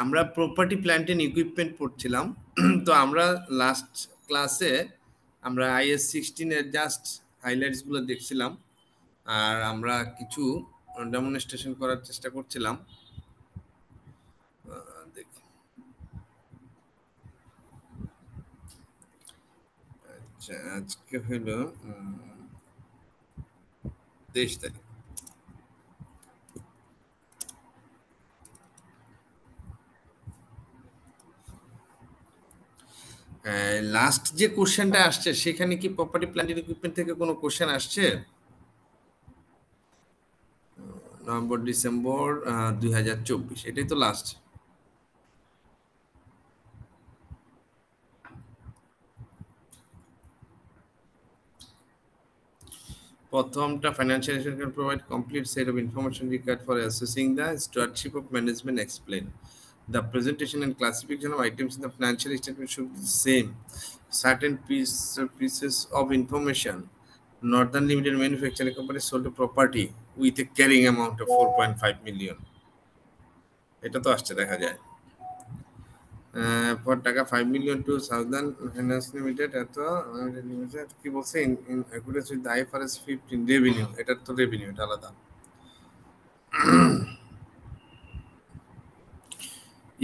আমরা property plant and equipment পড়ছিলাম। তো আমরা লাস্ট ক্লাসে আমরা IS-16 এর জাস্ট হাইলাইটস গুলো দেখছিলাম, আর আমরা কিছু ডেমনস্ট্রেশন করার চেষ্টা করছিলাম। দেখি, আচ্ছা আজকে হলো 23 তারিখ। লাস্ট যে কোশ্চেনটা আসছে সেখানে কি প্রপার্টি প্ল্যান্ট এন্ড ইকুইপমেন্ট থেকে কোনো কোশ্চেন আসছে? নভেম্বর ডিসেম্বর 2024, এটাই তো লাস্ট। প্রথমটা, financial institution can provide complete set of information required for assessing the stewardship of management. Explain the presentation and classification of items in the financial statement should be the same. Certain pieces of information. Northern Limited Manufacturing Company sold a property with a carrying amount of 4.5 million. এটা তো আসছে, দেখা যায়। for টাকা 5 million to Southern Finance Limited, এত limited কি বলছে, in accordance with the IFRS 15 revenue, এটা তো রেভিনিউ, এটা আলাদা।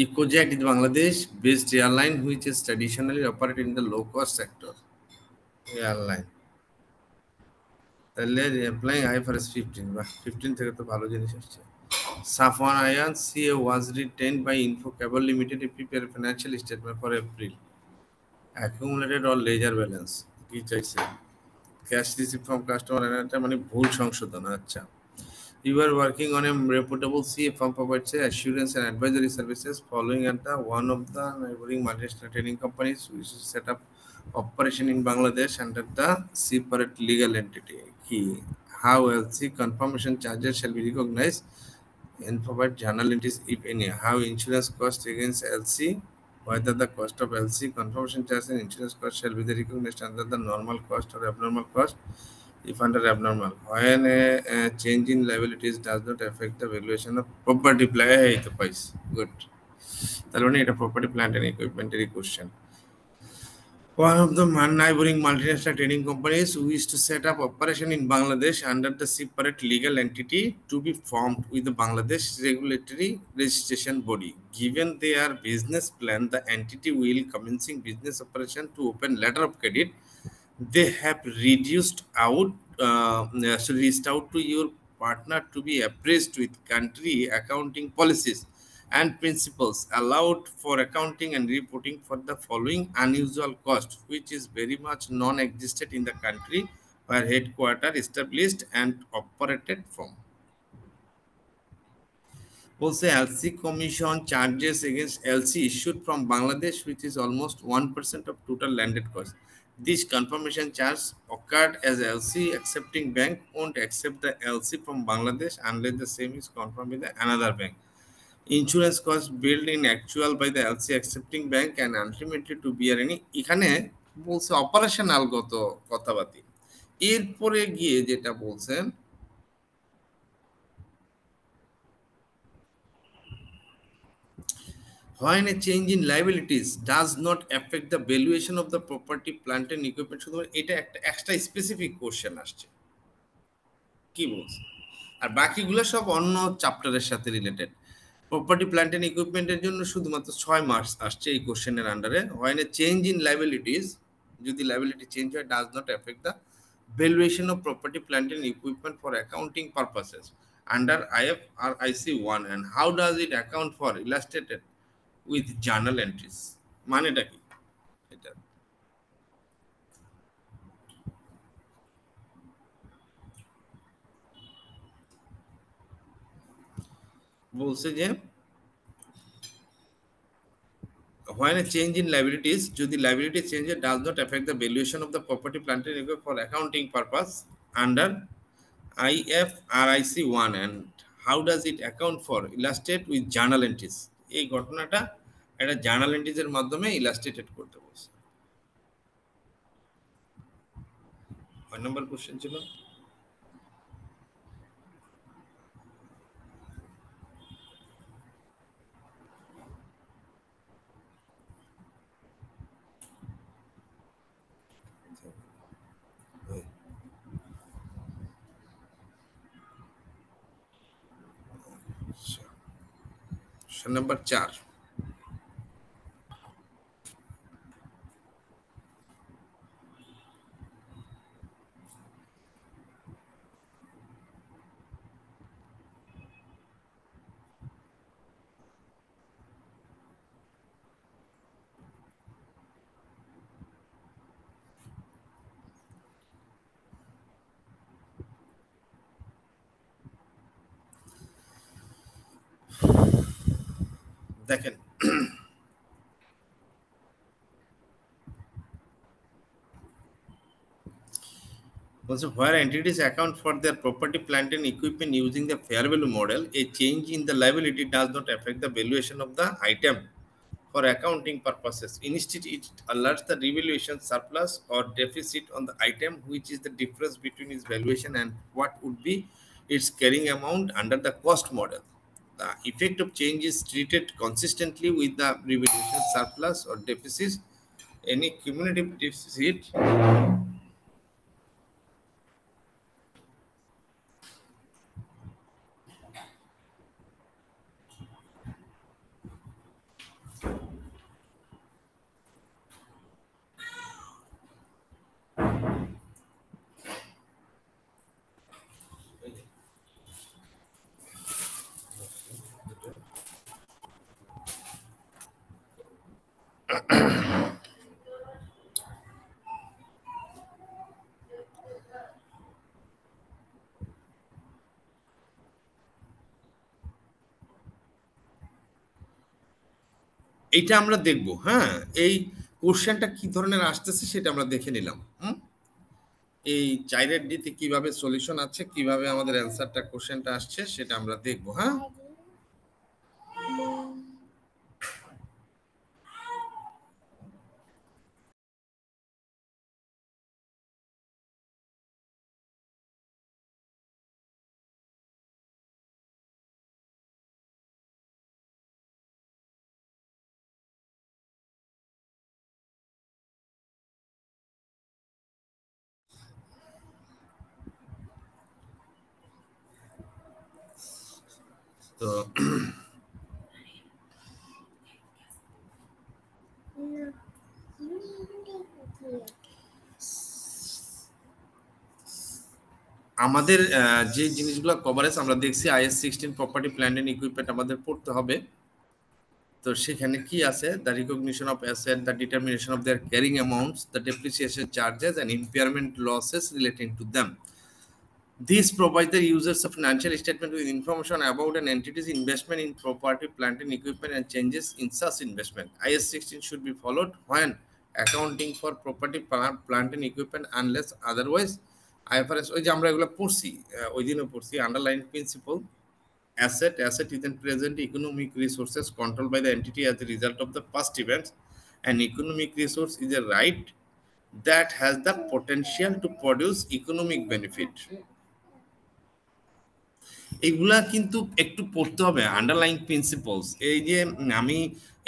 EcoJet is Bangladesh based airline which is traditionally operated in the low cost sector airline। তাহলে applying IFRS 15, বা 15 থেকে তো ভালো জিনিস আসছে। Safwan Ayan CA was retained by Info Cable Limited to prepare financial statement for April। Accumulated or ledger balance কি চাইছে? Cash receive from customer, এটা মানে ভুল সংশোধন। আচ্ছা, you are working on a reputable CA firm provides assurance and advisory services following at the one of the neighboring multinational trading companies which is set up operation in Bangladesh under the separate legal entity. Key, how LC confirmation charges shall be recognized and provide journal entries if any, how insurance cost against LC, whether the cost of LC confirmation charge and insurance cost shall be recognized under the normal cost or abnormal cost if under abnormal, when a change in liabilities does not affect the valuation of property plant. এই তো পাইছি, good. তার মানে এটা property plant and ইকুইপমেন্টেরই question. One of the neighboring multinational trading companies wished to set up operation in Bangladesh under the separate legal entity to be formed with the Bangladesh regulatory registration body. Given their business plan, the entity will commencing business operation to open letter of credit. They have reached out to your partner to be appraised with country accounting policies and principles allowed for accounting and reporting for the following unusual cost, which is very much non-existent in the country where headquarter established and operated from. Also, LC commission charges against LC issued from Bangladesh, which is almost 1% of total landed cost. This confirmation charge occurred as LC accepting bank won't accept the LC from Bangladesh unless the same is confirmed with another bank. Insurance cost billed in actual by the LC accepting bank and ultimately to bear any, এখানে বলছে operational গত কথাবার্তা। এরপরে গিয়ে যেটা বলছেন, when a change in liabilities does not affect the valuation of the property plant and equipment, শুধু এটা একটা এক্সট্রা স্পেসিফিক কোশ্চেন আসছে, কি বলছে, আর বাকিগুলো সব অন্য চ্যাপ্টারের সাথে রিলেটেড। প্রপার্টি প্ল্যান্ট এন্ড ইকুইপমেন্টের জন্য শুধুমাত্র 6 মার্কস আসছে এই কোশ্চেনের আন্ডারে। হয় না চেঞ্জ ইন লাইবিলিটিস, যদি লাইবিলিটি চেঞ্জ হয়, does not affect the valuation of property plant and equipment for accounting purposes under IFRIC 1, and how does it account for illustrated with journal entries? মানেটা কি এটা? বলছে যে when a change in liabilities, যদি liability change does not affect the valuation of the property plant and equipment for accounting purpose under IFRIC 1, and how does it account for illustrate with journal entries? এই ঘটনাটা একটা journal entries এর মাধ্যমে illustrated করতে বলছে। কয় নম্বর question ছিল? Question number 4। দেখেন, also, where entities account for their property, plant, and equipment using the fair value model, a change in the liability does not affect the valuation of the item for accounting purposes. Instead, it alerts the revaluation surplus or deficit on the item, which is the difference between its valuation and what would be its carrying amount under the cost model. The effect of change is treated consistently with the revaluation surplus or deficit. Any cumulative deficit এইটা আমরা দেখব। হ্যাঁ, এই কোশ্চেনটা কি ধরনের আসতেছে সেটা আমরা দেখে নিলাম। এই 4 ডিতে কিভাবে সলিউশন আছে, কিভাবে আমাদের অ্যান্সারটা কোশ্চেনটা আসছে সেটা আমরা দেখব। হ্যাঁ, তো আমাদের যে জিনিসগুলো কভারেজ আমরা দেখছি, IS 16 property, plant and equipment আমাদের পড়তে হবে। তো সেখানে কি আছে? The recognition of asset, the determination of their carrying amounts, the depreciation charges and impairment losses relating to them. These provide the users of financial statement with information about an entity's investment in property, plant and equipment and changes in such investment. IS 16 should be followed when accounting for property, plant and equipment unless otherwise IFRS ওই যে আমরা এগুলো পড়ছি, ওই দিনও পড়ছি, underline principle asset is in present economic resources controlled by the entity as a result of the past events. An economic resource is a right that has the potential to produce economic benefit. এগুলা কিন্তু একটু পড়তে হবে, underlying principles. এই যে আমি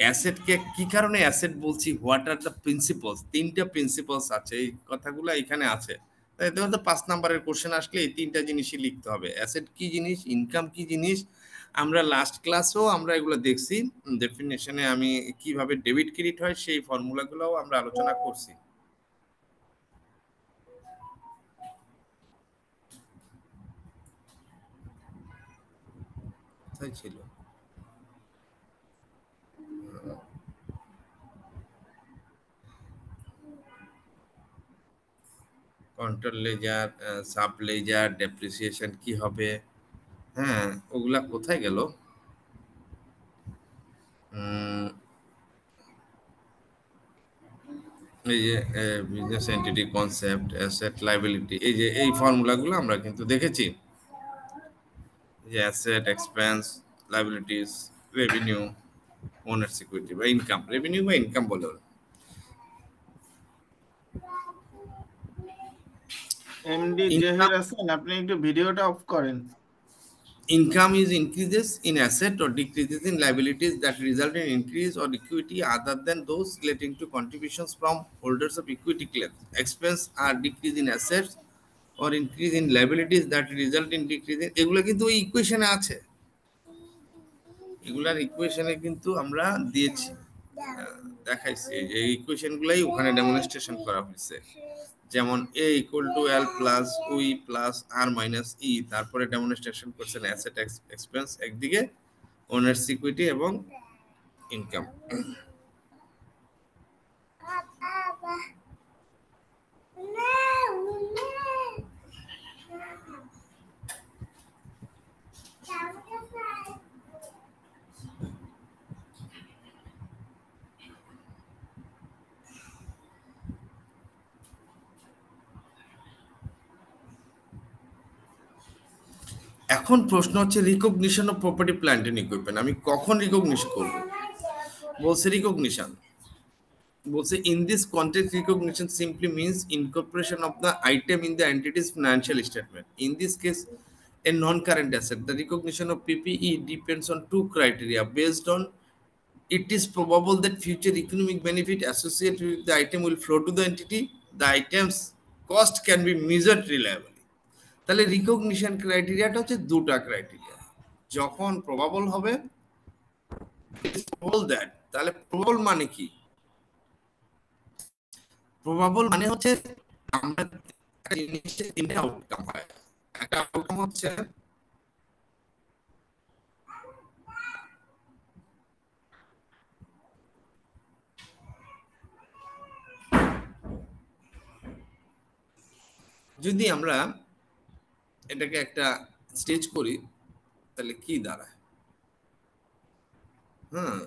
অ্যাসেটকে কি কারণে অ্যাসেট বলছি, হোয়াট আর দ্য প্রিন্সিপলস, 3টা প্রিন্সিপলস আছে, এই কথাগুলো এখানে আছে। তাই দেখো তো 5 নাম্বারের কোশ্চেন আসলে এই 3টা জিনিসই লিখতে হবে। অ্যাসেট কি জিনিস, ইনকাম কি জিনিস, আমরা লাস্ট ক্লাসেও আমরা এগুলো দেখছি। ডেফিনেশনে আমি কিভাবে ডেবিট ক্রেডিট হয় সেই ফর্মুলাগুলোও আমরা আলোচনা করছি। কোথায় ছিল? Control ledger, sub ledger, depreciation কি হবে, হ্যাঁ ওগুলা কোথায় গেল? এই যে business entity concept, asset, liability, এই যে এই ফর্মুলাগুলো আমরা কিন্তু দেখেছি, যে asset, expense, liabilities, revenue, owner security বা ইনকাম, রেভিনিউ বা ইনকাম বলে। এমডি জহির হাসান, আপনি একটু ভিডিওটা অফ করেন। Income is increases in asset or decreases in liabilities that result in increase or equity other than those relating to contributions from holders of equity claims. Expense are decrease in assets or increase in liabilities that result in decrease in, এগুলো কিন্তু ওই ইকুয়েশনে আছে। এগুলার ইকুয়েশনে কিন্তু আমরা দিয়েছি, দেখাইছি এই ইকুয়েশন গুলাই ওখানে ডেমনস্ট্রেশন করা হয়েছে। যেমন A equal to L plus we plus R minus E, তারপরে ডেমনস্ট্রেশন করছেন অ্যাসেট এক্সপেন্স একদিকে, ওনার্স ইকুইটি এবং ইনকাম। এখন প্রশ্ন হচ্ছে recognition of property plant and equipment আমি কখন রিকগনিশন করব? বলছে রিকগনিশন, বলছে in this context recognition simply means incorporation of the item in the entity's financial statement. In this case a non-current asset, the recognition of PPE depends on two criteria. Based on it is probable that future economic benefit associated with the item will flow to the entity, the item's cost can be measured reliably. তাহলে recognition ক্রাইটেরিয়াটা হচ্ছে দুটা criteria. যখন probable হবে, probable that, তাহলে probable মানে কি? Probable মানে হচ্ছে আমরা একটা জিনিসের তিনটা আউটকাম হয়। একটা আউটকাম হচ্ছে যদি আমরা এটাকে একটা স্টেজ করি তাহলে কি দাঁড়ায়, হ্যাঁ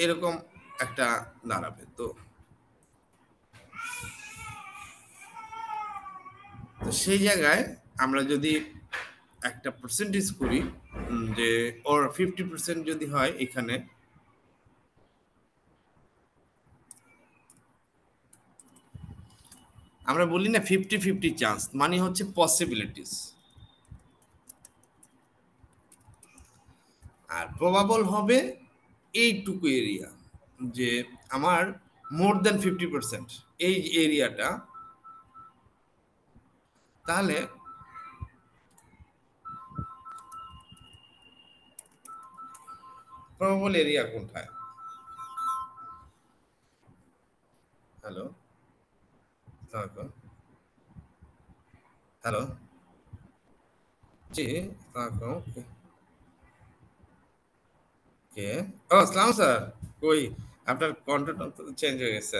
এরকম একটা দাঁড়াবে। তো তো সেই জায়গায় আমরা যদি একটা পার্সেন্টেজ করি, যে ওর 50% যদি হয়, এখানে আমরা বলি না 50-50 চান্স, মানে হচ্ছে পসিবিলিটিস। আর প্রবাবল হবে এইটুকু এরিয়া, যে আমার মোর দেন 50% এই এরিয়াটা, তাহলে প্রবাবল এরিয়া কোনটায়? হ্যালো, হ্যালো, জি, কে? ও আসসালাম স্যার, কই আপনার কন্টেন্ট চেঞ্জ হয়ে গেছে।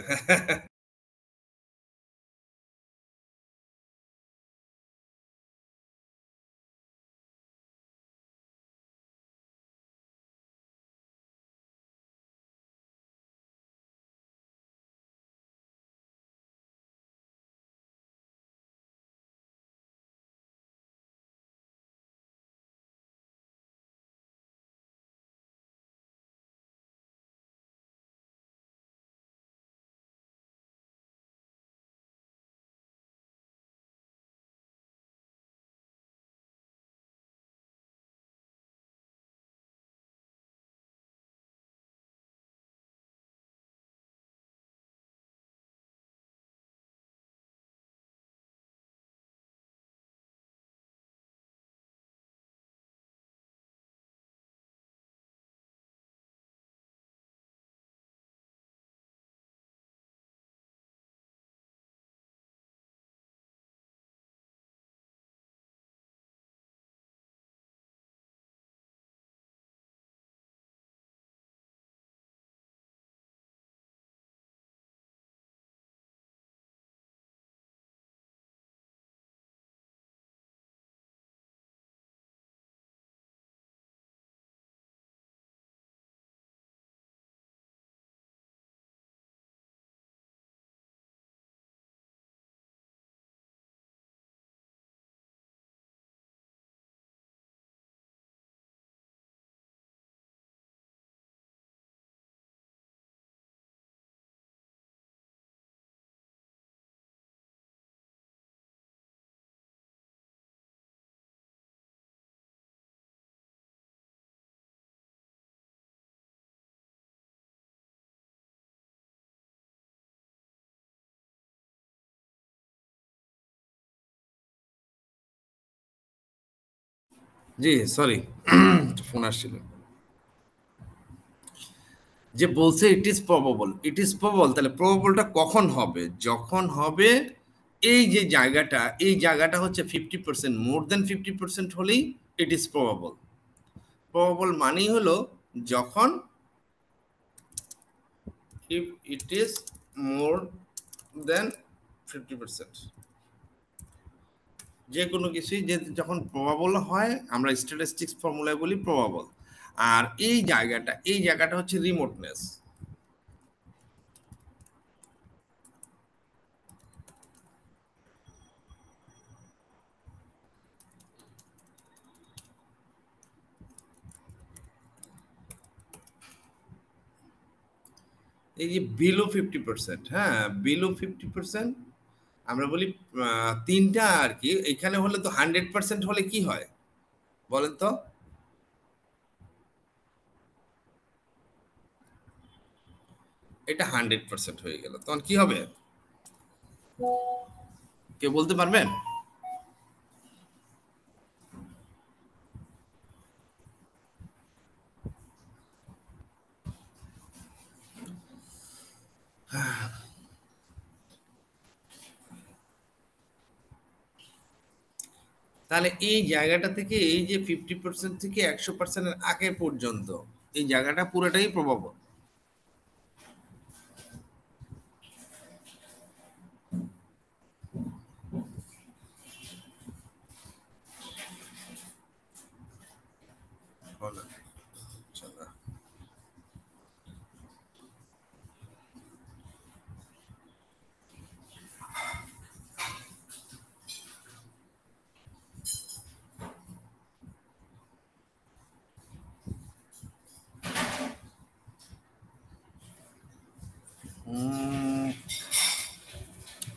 জি, সরি, ফোন আসছিল। যে বলছে ইট ইজ প্রবাবল, তাহলে প্রবাবলটা কখন হবে? যখন হবে এই জায়গাটা হচ্ছে 50%, মোর দেন 50% হলেই ইট ইজ প্রবাবল। প্রবাবল মানেই হলো যখন ইফ ইট ইজ মোর দেন 50%, যে কোনো কিছুই যে যখন প্রবাবল হয় আমরা স্ট্যাটিস্টিক্স ফর্মুলায় বলি প্রবাবল। আর এই জায়গাটা হচ্ছে রিমোটনেস। এই যে বিলো 50%, হ্যাঁ বিলো 50%, আমরা বলি তিনটা আর কি। এখানে হলে তো 100% হলে কি হয় বলেন তো? এটা 100% হয়ে গেল, তখন কি হবে কে বলতে পারবেন? তাহলে এই জায়গাটা থেকে এই যে 50% থেকে 100%-এর আগে পর্যন্ত এই জায়গাটা পুরোটাই প্রবাবল। হলো। চলো। উম,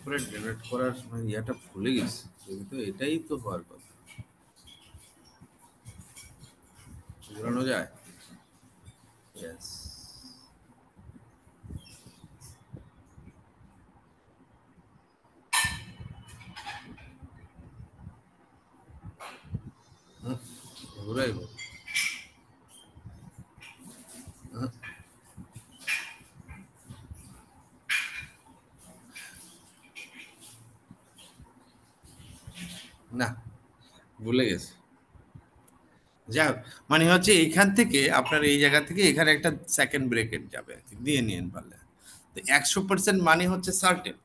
পুরো ডেলিট করার সময় ইয়াটা ভুলে গেছি, কিন্তু এটাই তো হওয়ার কথা। ঘোরানো যায়। ইয়েস। ঘুরাইব। না, ভুলে গেছি। যাক, মানে হচ্ছে এইখান থেকে আপনার এই জায়গা থেকে এখানে একটা সেকেন্ড ব্রেকেট যাবে, দিয়ে নিন পারলে। তো 100% মানে হচ্ছে সার্টেন।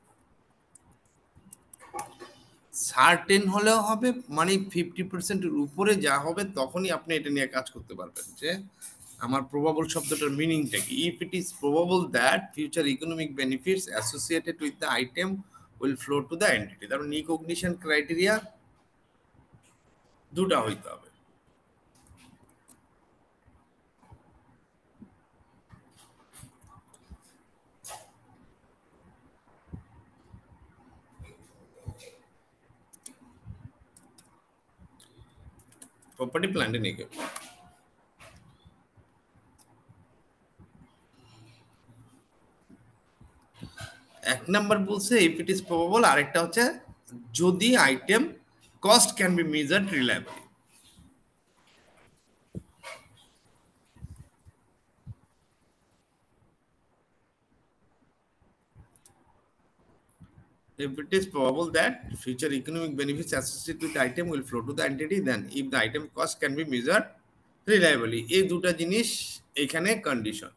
সার্টেন হলেও হবে, মানে 50%-এর উপরে যা হবে তখনই আপনি এটা নিয়ে কাজ করতে পারবেন যে আমার প্রবাবল শব্দটার মিনিংটা কি। If it is probable that future economic benefits associated with the item will flow to the entity. তার রিকগনিশন ক্রাইটেরিয়া দুটা হইতে হবে। প্রপার্টি প্ল্যান্টে নিয়ে গেল। এক নাম্বার বলছে ইফ ইট ইজ প্রবাবল, আরেকটা হচ্ছে যদি item cost can B measured রিলায়েবলি। If it is probable that future economic benefits associated with the item will flow to the entity, then if the item cost can be measured reliably, এই দুটা জিনিস এখানে condition.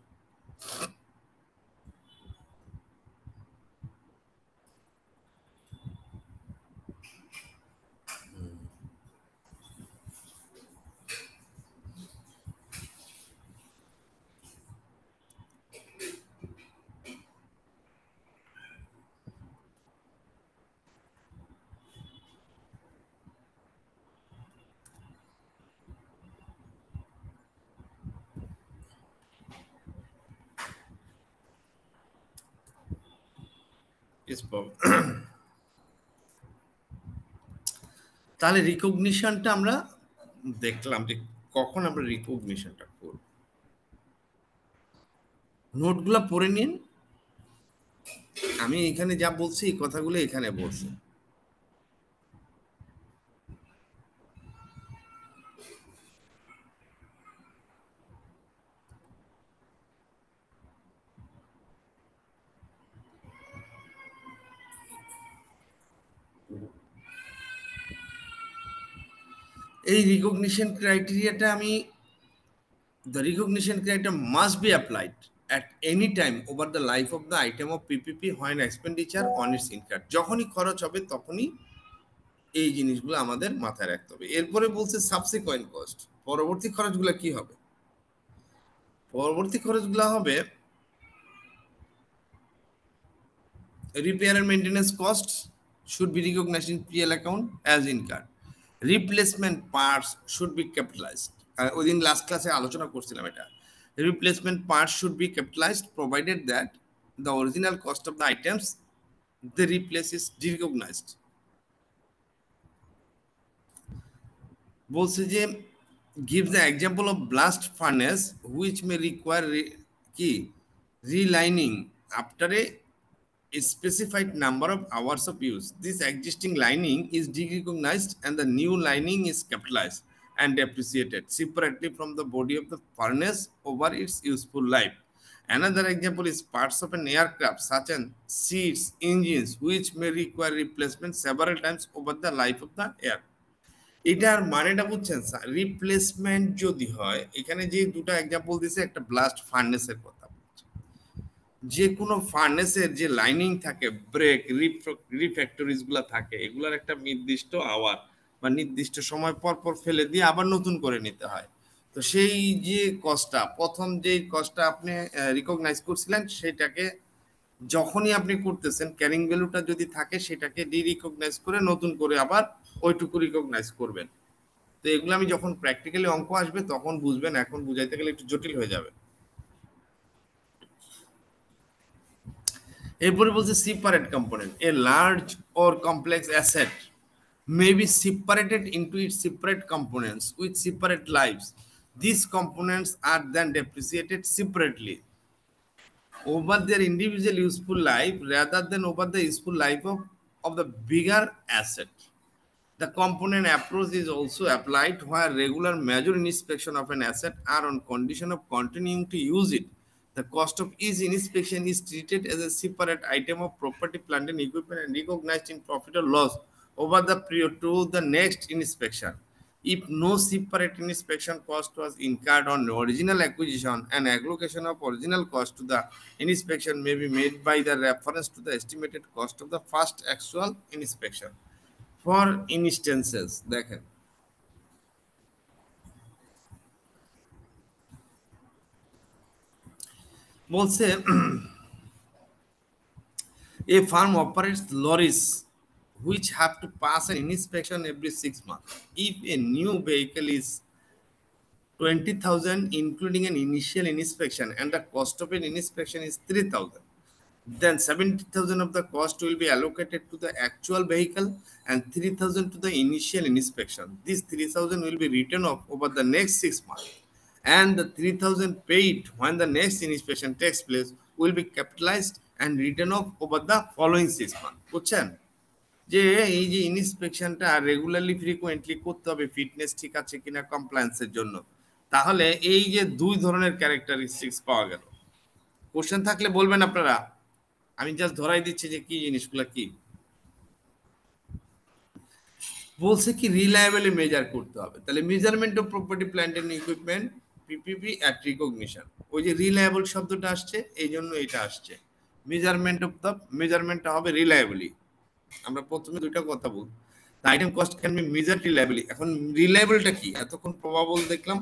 তাহলে রিকগনিশনটা আমরা দেখলাম যে কখন আমরা রিকগনিশনটা করব। নোটগুলো পড়ে নিন, আমি এখানে যা বলছি এই কথাগুলো এখানে বলছি। এই recognition ক্রাইটেরিয়াটা the recognition criteria must be applied at any time over the life of the item of PPP when expenditure on its incurred. যখনই খরচ হবে তখনই এই জিনিসগুলো আমাদের মাথায় রাখতে হবে। এরপরে বলছে সাবসিকুয়েন্ট কস্ট, পরবর্তী খরচগুলো কি হবে? পরবর্তী খরচগুলো হবে repair and maintenance costs should be recognized in PL account as incurred. Replacement parts should be capitalized. ওই দিন লাস্ট ক্লাসে আলোচনা করছিলাম এটা। Replacement parts should be capitalized provided that the original cost of the items they replace is derecognized. বলছে যে give the example of blast furnace which may require কি relining after a specified number of hours of use. This existing lining is derecognized and the new lining is capitalized and depreciated separately from the body of the furnace over its useful life. Another example is parts of an aircraft such as seats, engines, which may require replacement several times over the life of the air. এটার মানেটা বুঝছেন sir? Replacement যদি হয়, এখানে যে দুটো example দিছে, একটা ব্লাস্ট ফার্নেসের কথা। যে কোনো ফার্নেসের যে লাইনিং থাকে, ব্রেক রিফ্যাক্টরিজ গুলা থাকে, এগুলার একটা নির্দিষ্ট আওয়ার বা নির্দিষ্ট সময় পর পর ফেলে দিয়ে আবার নতুন করে নিতে হয়। তো সেই যে কস্টটা, প্রথম যে কস্টটা আপনি রিকগনাইজ করছিলেন, সেটাকে যখনই আপনি করতেছেন, ক্যারিং ভ্যালুটা যদি থাকে সেটাকে রিকগনাইজ করে নতুন করে আবার ওইটুকু রিকগনাইজ করবেন। তো এগুলো আমি যখন প্র্যাকটিক্যালি অঙ্ক আসবে তখন বুঝবেন, এখন বুঝাইতে গেলে একটু জটিল হয়ে যাবে। এরপরে বলছে separate component. A large or complex asset may be separated into its separate components with separate lives. These components are then depreciated separately over their individual useful life rather than over the useful life of the bigger asset. The component approach is also applied where regular major inspection of an asset are on condition of continuing to use it. The cost of each inspection is treated as a separate item of property, plant and equipment and recognized in profit or loss over the period to the next inspection. If no separate inspection cost was incurred on original acquisition, an allocation of original cost to the inspection may be made by the reference to the estimated cost of the first actual inspection. For instances দেখেন, বলছে a firm operates lorries which have to pass an inspection every 6 months. If a new vehicle is 20,000 including an initial inspection and the cost of an inspection is 3,000, then 70,000 of the cost will be allocated to the actual vehicle and 3,000 to the initial inspection. This 3,000 will be written off over the next 6 months, and the 3,000 paid when the next inspection takes place will be capitalized and written off over the following 6 months. বুঝছেন যে এই যে ইনস্পেকশনটা regularly frequently করতে হবে, fitness ঠিক আছে কিনা কমপ্লায়েন্সের জন্য। তাহলে এই যে দুই ধরনের ক্যারেক্টারিস্টিক্স পাওয়া গেল। কোশ্চেন থাকলে বলবেন আপনারা, আমি জাস্ট ধরাই দিচ্ছি যে কি জিনিসগুলো কি বলছে। কি রিলায়েবলি মেজার করতে হবে, তাহলে measurement of property plant and equipment PPP at recognition. ওই যে রিলায়েবল শব্দটা আসছে, এই জন্য এটা আসছে। মেজারমেন্ট অফ দ্য মেজারমেন্টটা হবে রিলায়েবলি। আমরা প্রথমে দুইটা কথা বল, the item cost can be measure reliably. এখন রিলায়েবলটা কি? এতক্ষণ প্রবাবল দেখলাম,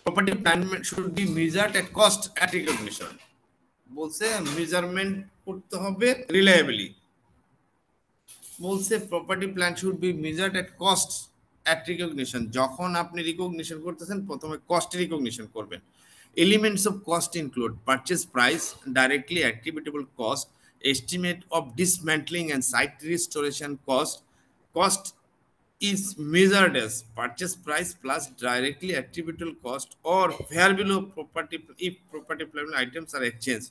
property plant should be measured at cost at recognition। বলছে মেজারমেন্ট করতে হবে রিলায়েবলি। বলছে property plant should be measured at cost at recognition. যখন আপনি রিকগনিশন করতেছেন প্রথমে কস্ট রিকগনিশন করবেন। Elements of cost include purchase price, directly attributable cost, estimate of dismantling and site restoration cost. Cost is measured as purchase price plus directly attributable cost or fair value of property if property plant items are exchanged।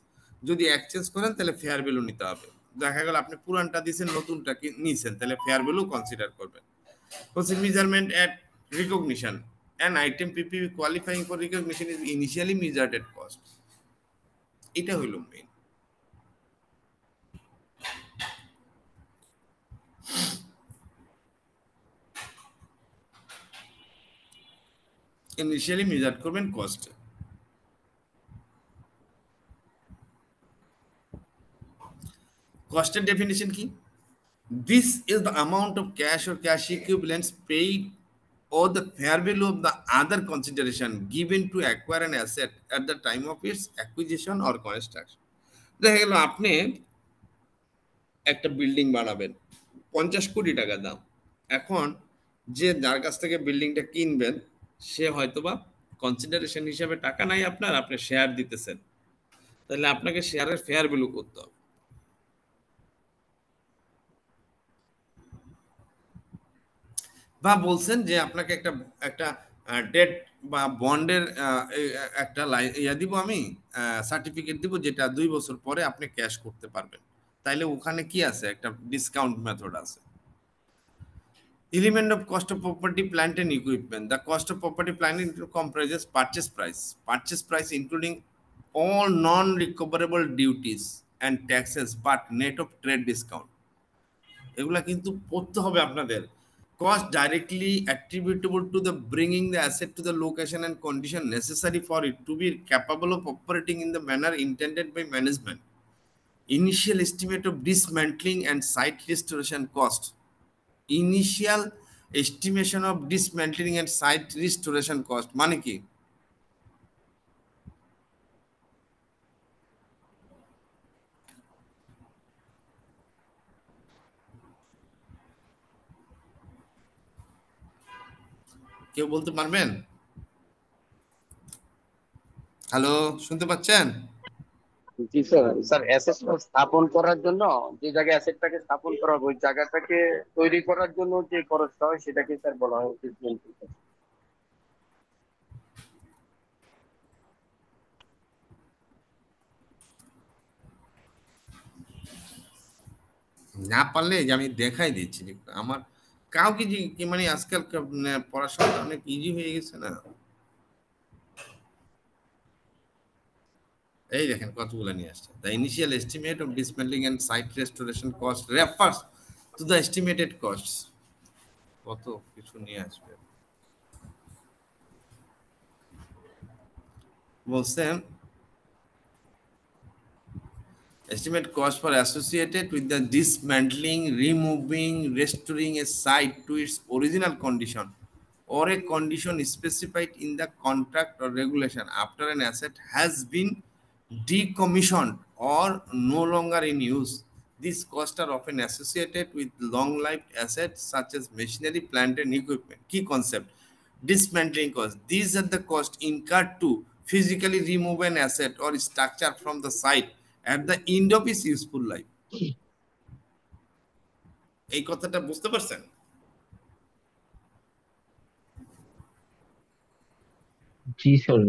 যদি exchange করেন তাহলে fair value নিতে হবে। দেখা গেল আপনি পুরানটা দিয়েছেন, নতুনটা নিয়েছেন, তাহলে ফেয়ার ভ্যালু কনসিডার করবেন। হচ্ছে measurement at recognition, an item PPP qualifying for recognition is initially measured at cost। এটা হইল মেইন। ইনিশিয়ালি মেজার করবেন কস্ট। কস্টের ডেফিনিশন কি? This is the amount of cash or cash equivalents paid or the fair value of the other consideration given to acquire an asset at the time of its acquisition or construction. দেখা গেল আপনি একটা building বানাবেন, 50 কোটি টাকা দাম। এখন যে যার কাছ থেকে বিল্ডিংটা কিনবেন সে হয়তোবা কনসিডারেশন হিসাবে টাকা নাই আপনার, আপনি শেয়ার দিতেছেন, তাহলে আপনাকে শেয়ারের ফেয়ার ভ্যালু করতে হবে। বা বলছেন যে আপনাকে একটা একটা ডেট বা বন্ডের একটা ইয়া দিব, আমি সার্টিফিকেট দিব, যেটা 2 বছর পরে আপনি ক্যাশ করতে পারবেন। তাইলে ওখানে কি আছে, একটা ডিসকাউন্ট মেথড আছে। Element of cost of property, plant and equipment. The cost of property, plant and equipment comprises purchase price. Purchase price including all non-recoverable duties and taxes, but net of trade discount. এগুলা কিন্তু পড়তে হবে আপনাদের। Cost directly attributable to the bringing the asset to the location and condition necessary for it to be capable of operating in the manner intended by management. Initial estimate of dismantling and site restoration cost. Initial estimation of dismantling and site restoration cost মানে কি? কেউ বলতে পারবেন? Hello, শুনতে পাচ্ছেন? জি sir. Sir অ্যাসেটটা স্থাপন করার জন্য, যে জায়গায় অ্যাসেটটাকে স্থাপন করা হবে ওই জায়গাটাকে তৈরি করার জন্য যে খরচটা হয় সেটাকে স্যার বলা হয় ট্রিটমেন্ট। না পারলে যে আমি দেখাই দিচ্ছি যে আমার কাউকে যে কি মানে আজকাল পড়াশোনাটা অনেক ইজি হয়ে গেছে না। এই দেখেন কতগুলো নিয়ে আসছে। The initial estimate of dismantling and site restoration cost refers to the estimated cost. কত কিছু নিয়ে আসবে বলছেন। Estimate cost for associated with the dismantling, removing, restoring a site to its original condition or a condition specified in the contract or regulation after an asset has been decommissioned or no longer in use. These costs are often associated with long-lived assets such as machinery, plant, and equipment. Key concept: dismantling costs. These are the costs incurred to physically remove an asset or structure from the site at the end of its useful life. এই কথাটা বুঝতে পারছেন? জি sir.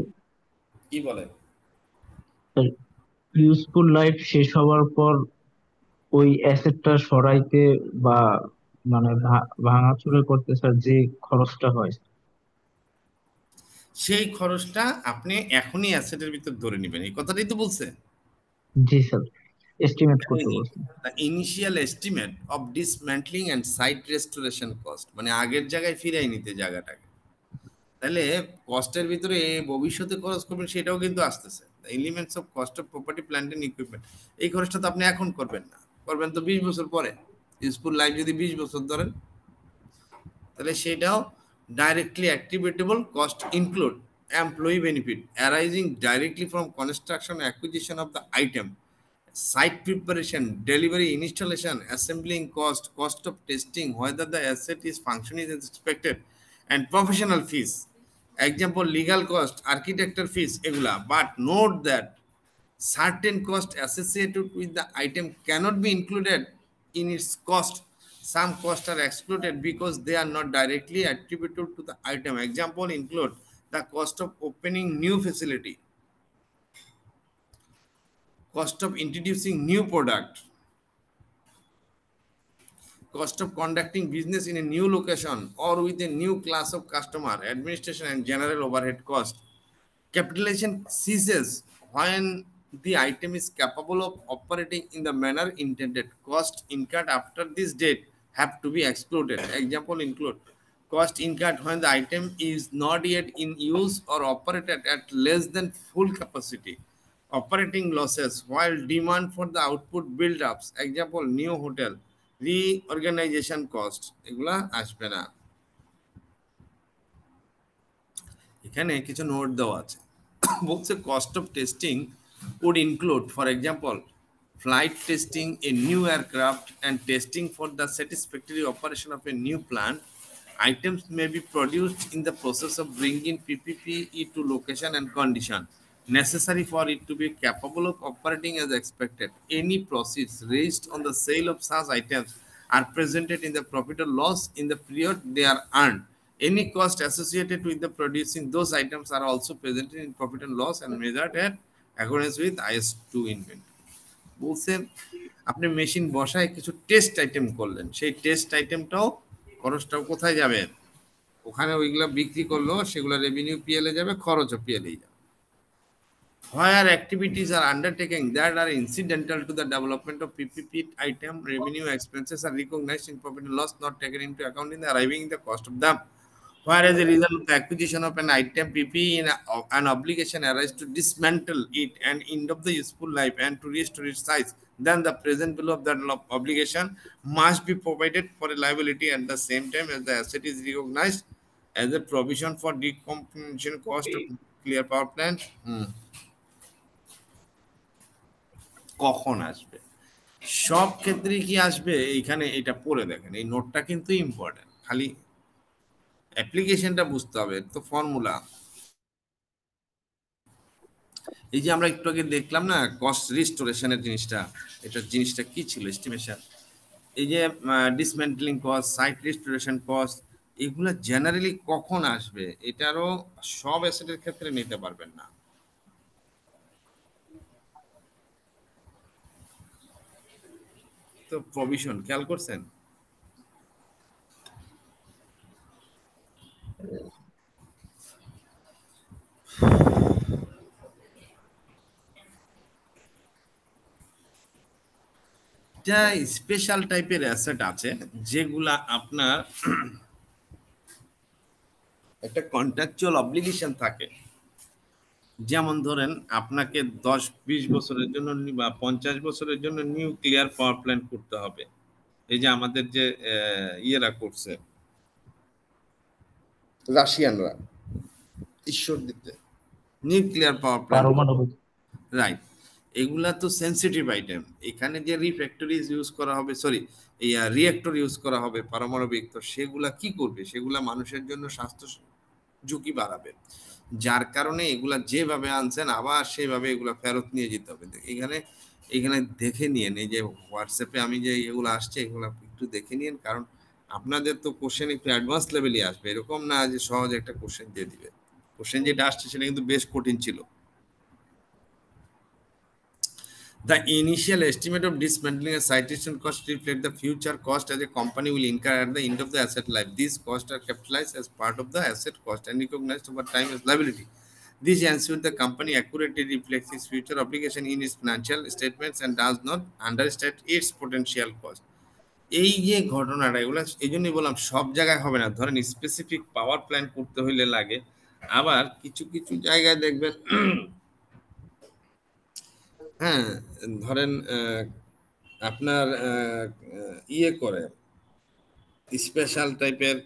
কি বলেন? Useful life শেষ হওয়ার পর ওই অ্যাসেটটা সরাইতে বা মানে ভাঙাচুরা করতে স্যার যে খরচটা হয়। সেই খরচটা আপনি এখনই অ্যাসেটের ভিতর ধরে নেবেন, এই কথাটাই তো বলছে। জি স্যার, এস্টিমেট করতে বলছেন। The initial estimate of dismantling and site restoration cost মানে আগের জায়গায় ফিরাই নিতে জায়গাটাকে। তাহলে কস্টের ভিতরে ভবিষ্যতে খরচ করবেন সেটাও কিন্তু আসতেছে। The elements of cost of property, plant and equipment, এই খরচটা তো আপনি এখন করবেন না, করবেন তো 20 বছর পরে। ইউজফুল লাইফ যদি 20 বছর ধরেন, তাহলে সেটাও directly attributable cost include employee benefit arising directly from construction acquisition of the item, site preparation, delivery, installation, assembling cost, cost of testing whether the asset is functioning as expected, and professional fees. Example: legal cost, architecture fees, এগুলা। But note that certain costs associated with the item cannot be included in its cost. Some costs are excluded because they are not directly attributable to the item. Example include the cost of opening new facility, cost of introducing new product, cost of conducting business in a new location or with a new class of customer, administration and general overhead cost. Capitalization ceases when the item is capable of operating in the manner intended. Costs incurred after this date have to be excluded. Example include cost incurred when the item is not yet in use or operated at less than full capacity. Operating losses while demand for the output build-ups, example new hotel, reorganization cost, এগুলা আসবে না। এখানে কিছু note দেওয়া আছে। বলছে cost of testing would include, for example, flight testing a new aircraft and testing for the satisfactory operation of a new plant. Items may be produced in the process of bringing PPE to location and condition necessary for it to be capable of operating as expected. Any proceeds raised on the sale of such items are presented in the profit or loss in the period they are earned. Any cost associated with the producing those items are also presented in profit and loss and measured at accordance with IS2 inventory. বলছে আপনি machine বসায় কিছু test item করলেন, সেই test আইটেমটাও খরচটাও কোথায় যাবে? ওখানে ওইগুলা বিক্রি করলো, সেগুলো রেভিনিউ পিএল এ যাবে, খরচও পিএল এ যাবে। Where activities are undertaken that are incidental to the development of PPP item, revenue expenses are recognized in profit and loss, not taken into account in the arriving in the cost of them. Whereas a result of the acquisition of an item, PPE in an obligation arises to dismantle it and end of the useful life and to restore its size, then the present value of that obligation must be provided for a liability at the same time as the asset is recognized as a provision for decomposition cost of nuclear power plant. কখন আসবে? সব ক্ষেত্রে কি আসবে? এইখানে এটা পড়ে দেখেন, এই নোটটা কিন্তু ইম্পর্টেন্ট, খালি অ্যাপ্লিকেশনটা বুঝতে হবে। তো ফর্মুলা এই যে আমরা একটু আগে দেখলাম না কস্ট রিস্টোরেশনের জিনিসটা, এটা জিনিসটা কি ছিল? এস্টিমেশন। এই যে ডিসমেন্টলিং কস্ট, সাইট রিস্টোরেশন কস্ট, এগুলো জেনারেলি কখন আসবে? এটারও সব অ্যাসেটের ক্ষেত্রে নিতে পারবেন না। তো প্রভিশন খেয়াল করছেন? এটা স্পেশাল টাইপের অ্যাসেট আছে যেগুলা আপনার একটা কন্ট্রাকচুয়াল অব্লিগেশন থাকে। যেমন ধরেন আপনাকে 10-20 বছরের জন্য বা 50 বছরের জন্য নিউক্লিয়ার পাওয়ার প্ল্যান্ট করতে হবে। এই যে আমাদের যে ইয়েরা করছে রাশিয়ানরা ঈশ্বর দিতে নিউক্লিয়ার পাওয়ার প্ল্যান্ট, পারমাণবিক, রাইট। এগুলা তো সেন্সিটিভ আইটেম। এখানে যে রিফ্যাক্টরিজ ইউজ করা হবে, সরি এই রিঅ্যাক্টর ইউজ করা হবে পারমাণবিক, তো সেগুলা কি করবে? সেগুলা মানুষের জন্য স্বাস্থ্য ঝুঁকি বাড়াবে। যার কারণে এগুলা যেভাবে আনছেন আবার সেভাবে এগুলা ফেরত নিয়ে যেতে হবে। এখানে এখানে দেখে নিয়েন, এই যে হোয়াটসঅ্যাপে আমি যে এগুলো আসছে এগুলো একটু দেখে নিন, কারণ আপনাদের তো কোশ্চেন একটু অ্যাডভান্স লেভেলই আসবে, এরকম না যে সহজ একটা কোশ্চেন দিয়ে দিবে। কোশ্চেন যেটা আসছে সেটা কিন্তু বেশ কঠিন ছিল। The initial estimate of dismantling a citation cost reflect the future cost as a company will incur at the end of the asset life. These costs are capitalized as part of the asset cost and recognized over time as liability. This ensures the company accurately reflects its future obligation in its financial statements and does not understate its potential cost. এই যে ঘটনাটা, এগুলো এই জন্যই বললাম সব জায়গায় হবে না। ধরেন স্পেসিফিক পাওয়ার প্ল্যান্ট করতে হইলে লাগে, আবার কিছু কিছু জায়গায় দেখবেন হ্যাঁ, ধরেন আপনার ইয়ে করে স্পেশাল টাইপের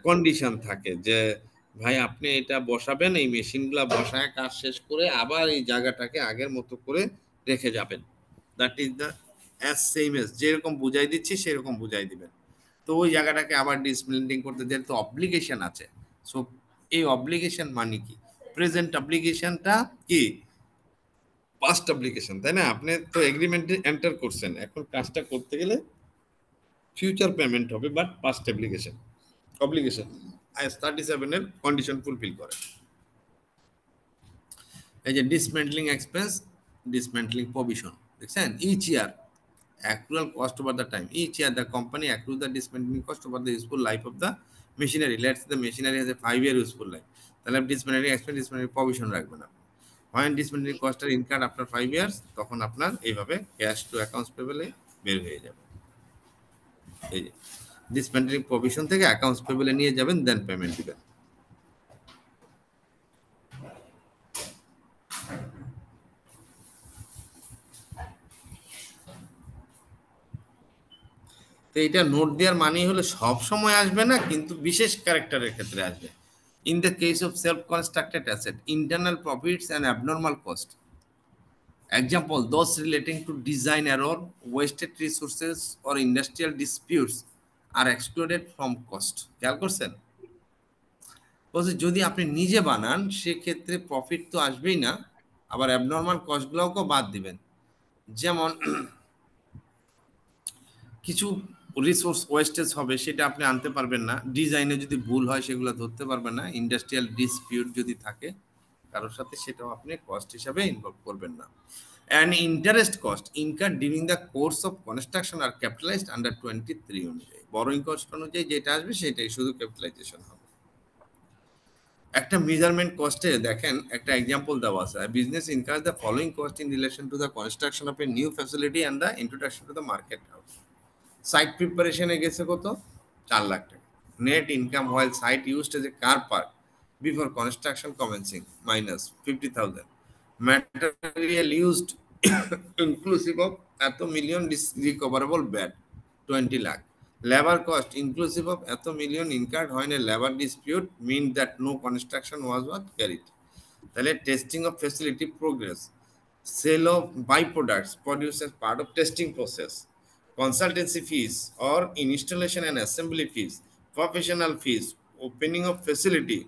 কন্ডিশন থাকে যে ভাই আপনি এটা বসাবেন, এই মেশিনগুলা বসায় কাজ শেষ করে আবার এই জায়গাটাকে আগের মতো করে রেখে যাবেন। That is the as same as যেরকম বুঝাই দিচ্ছি সেরকম বুঝাই দিবেন। তো ওই জায়গাটাকে আবার ডিসমেন্টলিং করতে যেহেতু অব্লিগেশন আছে, সো এই অব্লিগেশন মানে কি? প্রেজেন্ট অব্লিগেশনটা কি? পাস্ট অব্লিগেশন, তাই না? আপনি তো এগ্রিমেন্টে এন্টার করছেন, এখন কাজটা করতে গেলে ফিউচার পেমেন্ট হবে, বাট পাস্ট অব্লিগেশন আইএস 37 এর কন্ডিশন ফুলফিল করে। এই যে ডিসমেন্টলিং এক্সপেন্স, ডিসমেন্টলিং প্রভিশন দেখছেন, each year accrual cost over the time. Each year the company accrues the dismantling cost over the useful life of the machinery. Let's say the machinery has a 5-year useful life, তাহলে ডিসমেন্টলিং expense, dismantling provision রাখবেন আপনি। When dismantling cost are incurred after 5 years, তখন আপনার এইভাবে cash two accounts পেবলে বের হয়ে যাবে। এই যে ডিসপেন্ডিং প্রভিশন থেকে অ্যাকাউন্টস পেবলে নিয়ে যাবেন, দেন পেমেন্ট দিবেন। তো এটা নোট দেওয়ার মানে হলো সব সময় আসবে না, কিন্তু বিশেষ ক্যারেক্টারের ক্ষেত্রে আসবে। In the case of self constructed asset, internal profits and abnormal cost, example those relating to design error, wasted resources or industrial disputes are excluded from cost। খেয়াল করছেন? বলছে যদি আপনি নিজে বানান সেক্ষেত্রে প্রফিট তো আসবেই না, আবার অ্যাবনর্মাল কস্টগুলোকেও বাদ দিবেন। যেমন কিছু রিসোর্স ওয়েস্টেজ হবে, সেটা আপনি আনতে পারবেন না। ডিজাইনে যদি ভুল হয় সেগুলো ধরতে পারবেন না। ইন্ডাস্ট্রিয়াল ডিসপিউট যদি থাকে কারোর সাথে, সেটাও আপনি কস্ট হিসাবে ইনভলভ করবেন না। And interest cost incur during the course of construction are capitalised under 23 অনুযায়ী। বরোইং কস্ট অনুযায়ী যেটা আসবে সেটাই শুধু ক্যাপিটালাইজেশন হবে। একটা মেজারমেন্ট কস্টে দেখেন একটা এক্সাম্পল দেওয়া আছে, business incur the following cost in relation to the construction of a new facility and the introduction to the market house. Site প্রিপারেশনে গেছে কত? 4 লাখ টাকা। Net income while site used as a car park before construction commencing minus 50,000। Material used inclusive of এত million recoverable VAT 20 lakh. Labor cost inclusive of এত million incurred when a labor dispute mean that no construction was carried। তাহলে testing of facility progress, sale of by products produce as part of testing process, consultancy fees or installation and assembly fees, professional fees, opening of facility,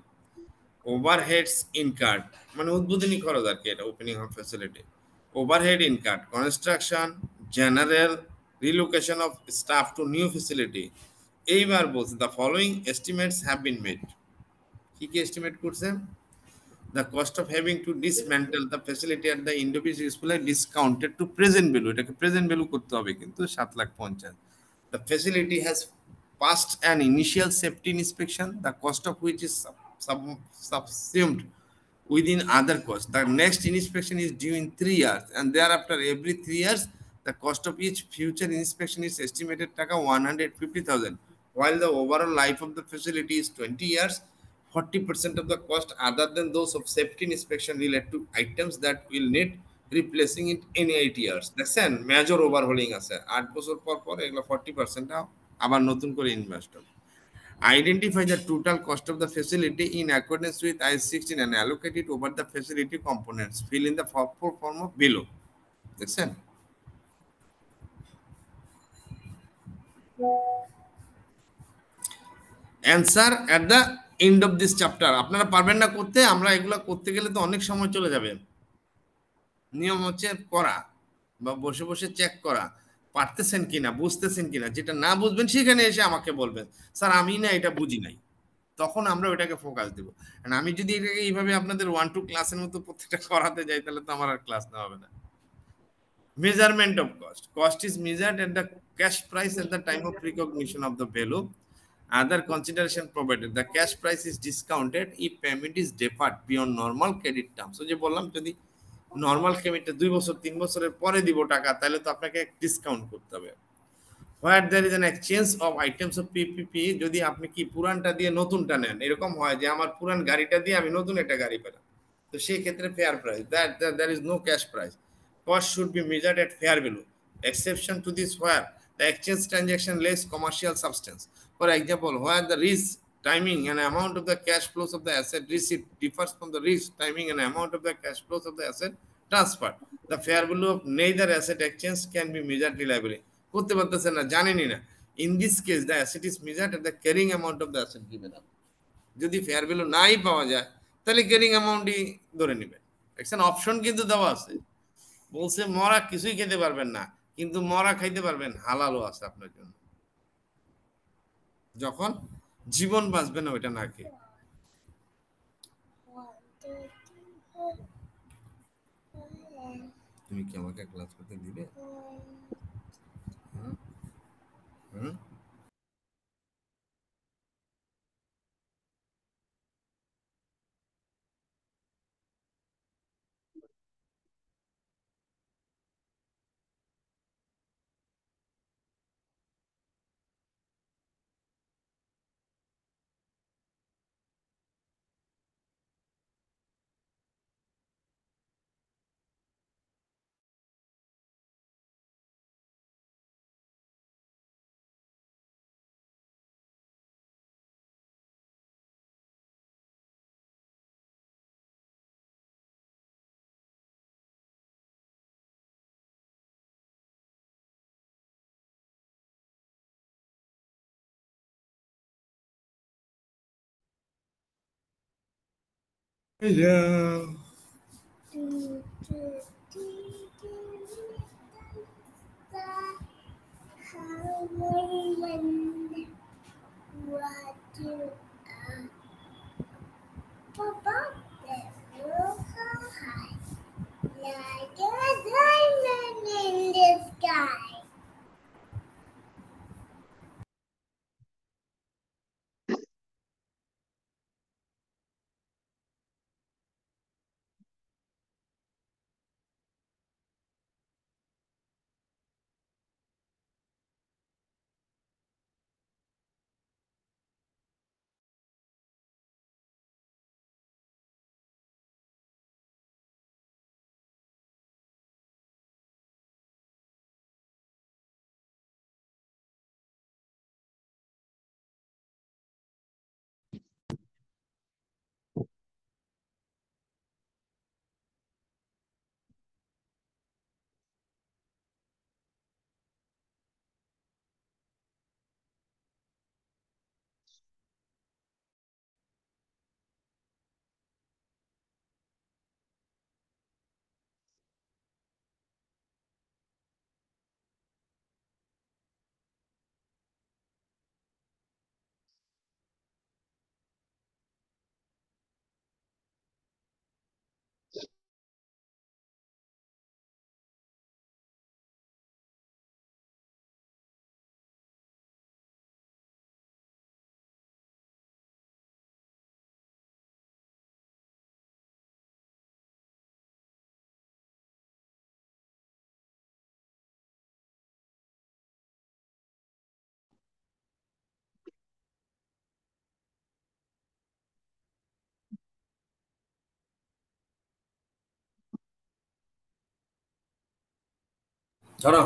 overheads incurred মানে উদ্বোধনী খরচ আর কি, এটা opening of facility. Overhead incurred construction, general, relocation of staff to new facility. এইবার বলছে the following estimates have been made. কি কি এস্টিমেট করছেন? The cost of having to dismantle the facility at the Indo-Pacific School discounted to present value, এটাকে present value করতে হবে কিন্তু 7,50,000। The facility has passed an initial safety inspection, the cost of which is subsumed within other costs. The next inspection is due in 3 years, and thereafter every 3 years the cost of each future inspection is estimated taka 150,000, while the overall life of the facility is 20 years। 40% of the cost other than those of safety inspection relate to items that will need replacing it in 8 years। দেখছেন major overhauling আছে, 8 বছর পর পর এগুলো 40% আবার নতুন করে invest হবে। Identify the total cost of the facility in accordance with IS 16 and allocate it over the facility components, fill in the form of below। দেখছেন? Answer at the end of this chapter. আপনারা পারবেন না করতে, আমরা এগুলো করতে গেলে তো অনেক সময় চলে যাবে। নিয়ম হচ্ছে করা বা বসে বসে চেক করা, পারতেছেন কিনা, বুঝতেছেন কিনা। যেটা না বুঝবেন সেখানে এসে আমাকে বলবেন, স্যার আমি না এটা বুঝি নাই, তখন আমরা ওইটাকে ফোকাস দিব। আমি যদি এটাকে এইভাবে আপনাদের 1-2 ক্লাসের মতো প্রত্যেকটা করাতে যাই তাহলে তো আমার আর ক্লাস নেওয়া হবে না। Measurement of cost. Cost is measured at the cash price at the time of recognition of the value. Other consideration provided, the cash price is discounted if payment is deferred beyond normal credit terms। So যে বললাম যদি normal পেমেন্টে 2 বছর 3 বছরের পরে দিব টাকা, তাহলে তো আপনাকে ডিসকাউন্ট করতে হবে। Where there is an exchange of items of PPP, যদি আপনি কি পুরানটা দিয়ে নতুনটা নেন, এরকম হয় যে আমার পুরান গাড়িটা দিয়ে আমি নতুন একটা গাড়ি পেলাম, তো সেই ক্ষেত্রে fair price, there is no cash price। Cost should be measured at fair value। Exception to this where the exchange transaction less commercial substance। For example, where the risk timing and amount of the cash flows of the asset receipt differs from the risk timing and amount of the cash flows of the asset transfer, the fair value of neither asset exchange can be measured reliably। করতে পারতেছেন না, জানেনই না। In this case the asset is measured at the carrying amount of the asset given up. যদি fair value নাই পাওয়া যায় তাহলে ক্যারিং অ্যামাউন্টই ধরে নেবেন। দেখছেন অপশন কিন্তু দেওয়া আছে, বলছে মরা কিছুই খেতে পারবেন না, কিন্তু মরা খাইতে পারবেন, হালালও আছে আপনার জন্য, যখন জীবন বাঁচবে না ওইটা না খেয়ে। তুমি কি আমাকে ক্লাস করতে দিবে? হুম হুম Hello. Like a diamond in the sky. ধরো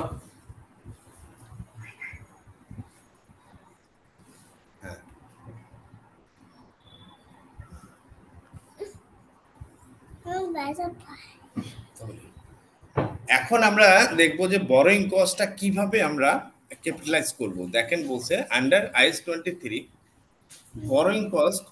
হ্যাঁ এখন আমরা দেখব যে বরোইং কস্টটা কিভাবে আমরা ক্যাপিটালাইজ করব। দেখেন বলছে under is 23 borrowing cost,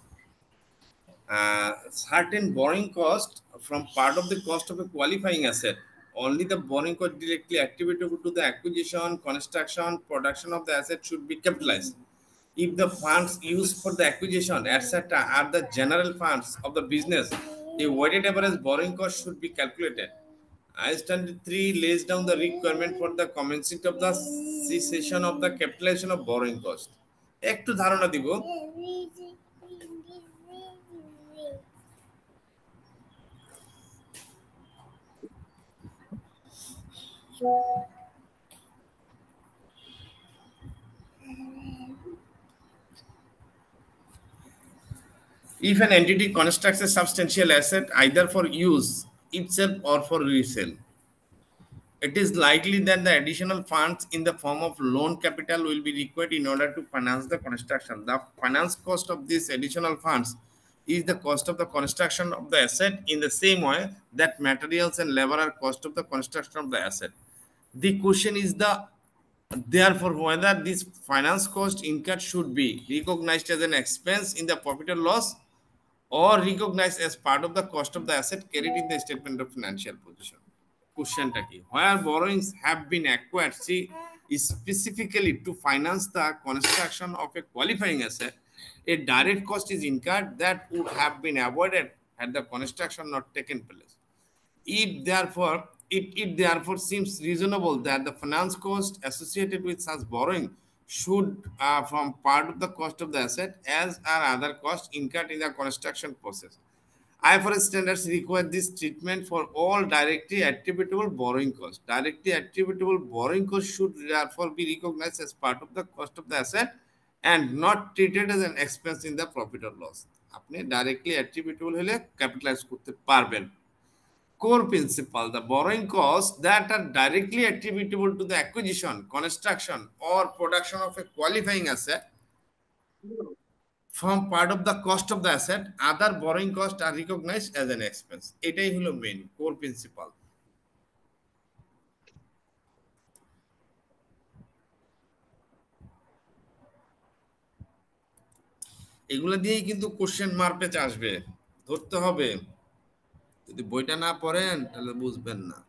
certain borrowing cost from part of the cost of a qualifying asset. Only the borrowing cost directly attributable to the acquisition, construction, production of the asset should be capitalized. If the funds used for the acquisition, etc., are the general funds of the business, a weighted average borrowing cost should be calculated. I standard 3 lays down the requirement for the commencement of the cessation of the capitalization of borrowing cost. একটু ধারণা দিব। If an entity constructs a substantial asset either for use itself or for resale, it is likely that the additional funds in the form of loan capital will be required in order to finance the construction. The finance cost of these additional funds is the cost of the construction of the asset in the same way that materials and labor are cost of the construction of the asset. The question is therefore whether this finance cost incurred should be recognized as an expense in the profit or loss or recognized as part of the cost of the asset carried in the statement of financial position. Questionটা কি? Where borrowings have been acquired, see, specifically to finance the construction of a qualifying asset, a direct cost is incurred that would have been avoided had the construction not taken place. It therefore seems reasonable that the finance cost associated with such borrowing should form part of the cost of the asset, as are other costs incurred in the construction process. IFRS standards require this treatment for all directly attributable borrowing costs. Directly attributable borrowing costs should therefore be recognized as part of the cost of the asset and not treated as an expense in the profit or loss. আপনি directly attributable হলে capitalize করতে পারবেন। Core principle: the borrowing costs that are directly attributable to the acquisition, construction, or production of a qualifying asset form part of the cost of the asset. Other borrowing costs are recognized as an expense. এটাই হলো main core principal. এগুলো দিয়েই কিন্তু question মার্কেটে আসবে। ধরতে হবে, যদি বইটা না পড়েন তাহলে বুঝবেন না।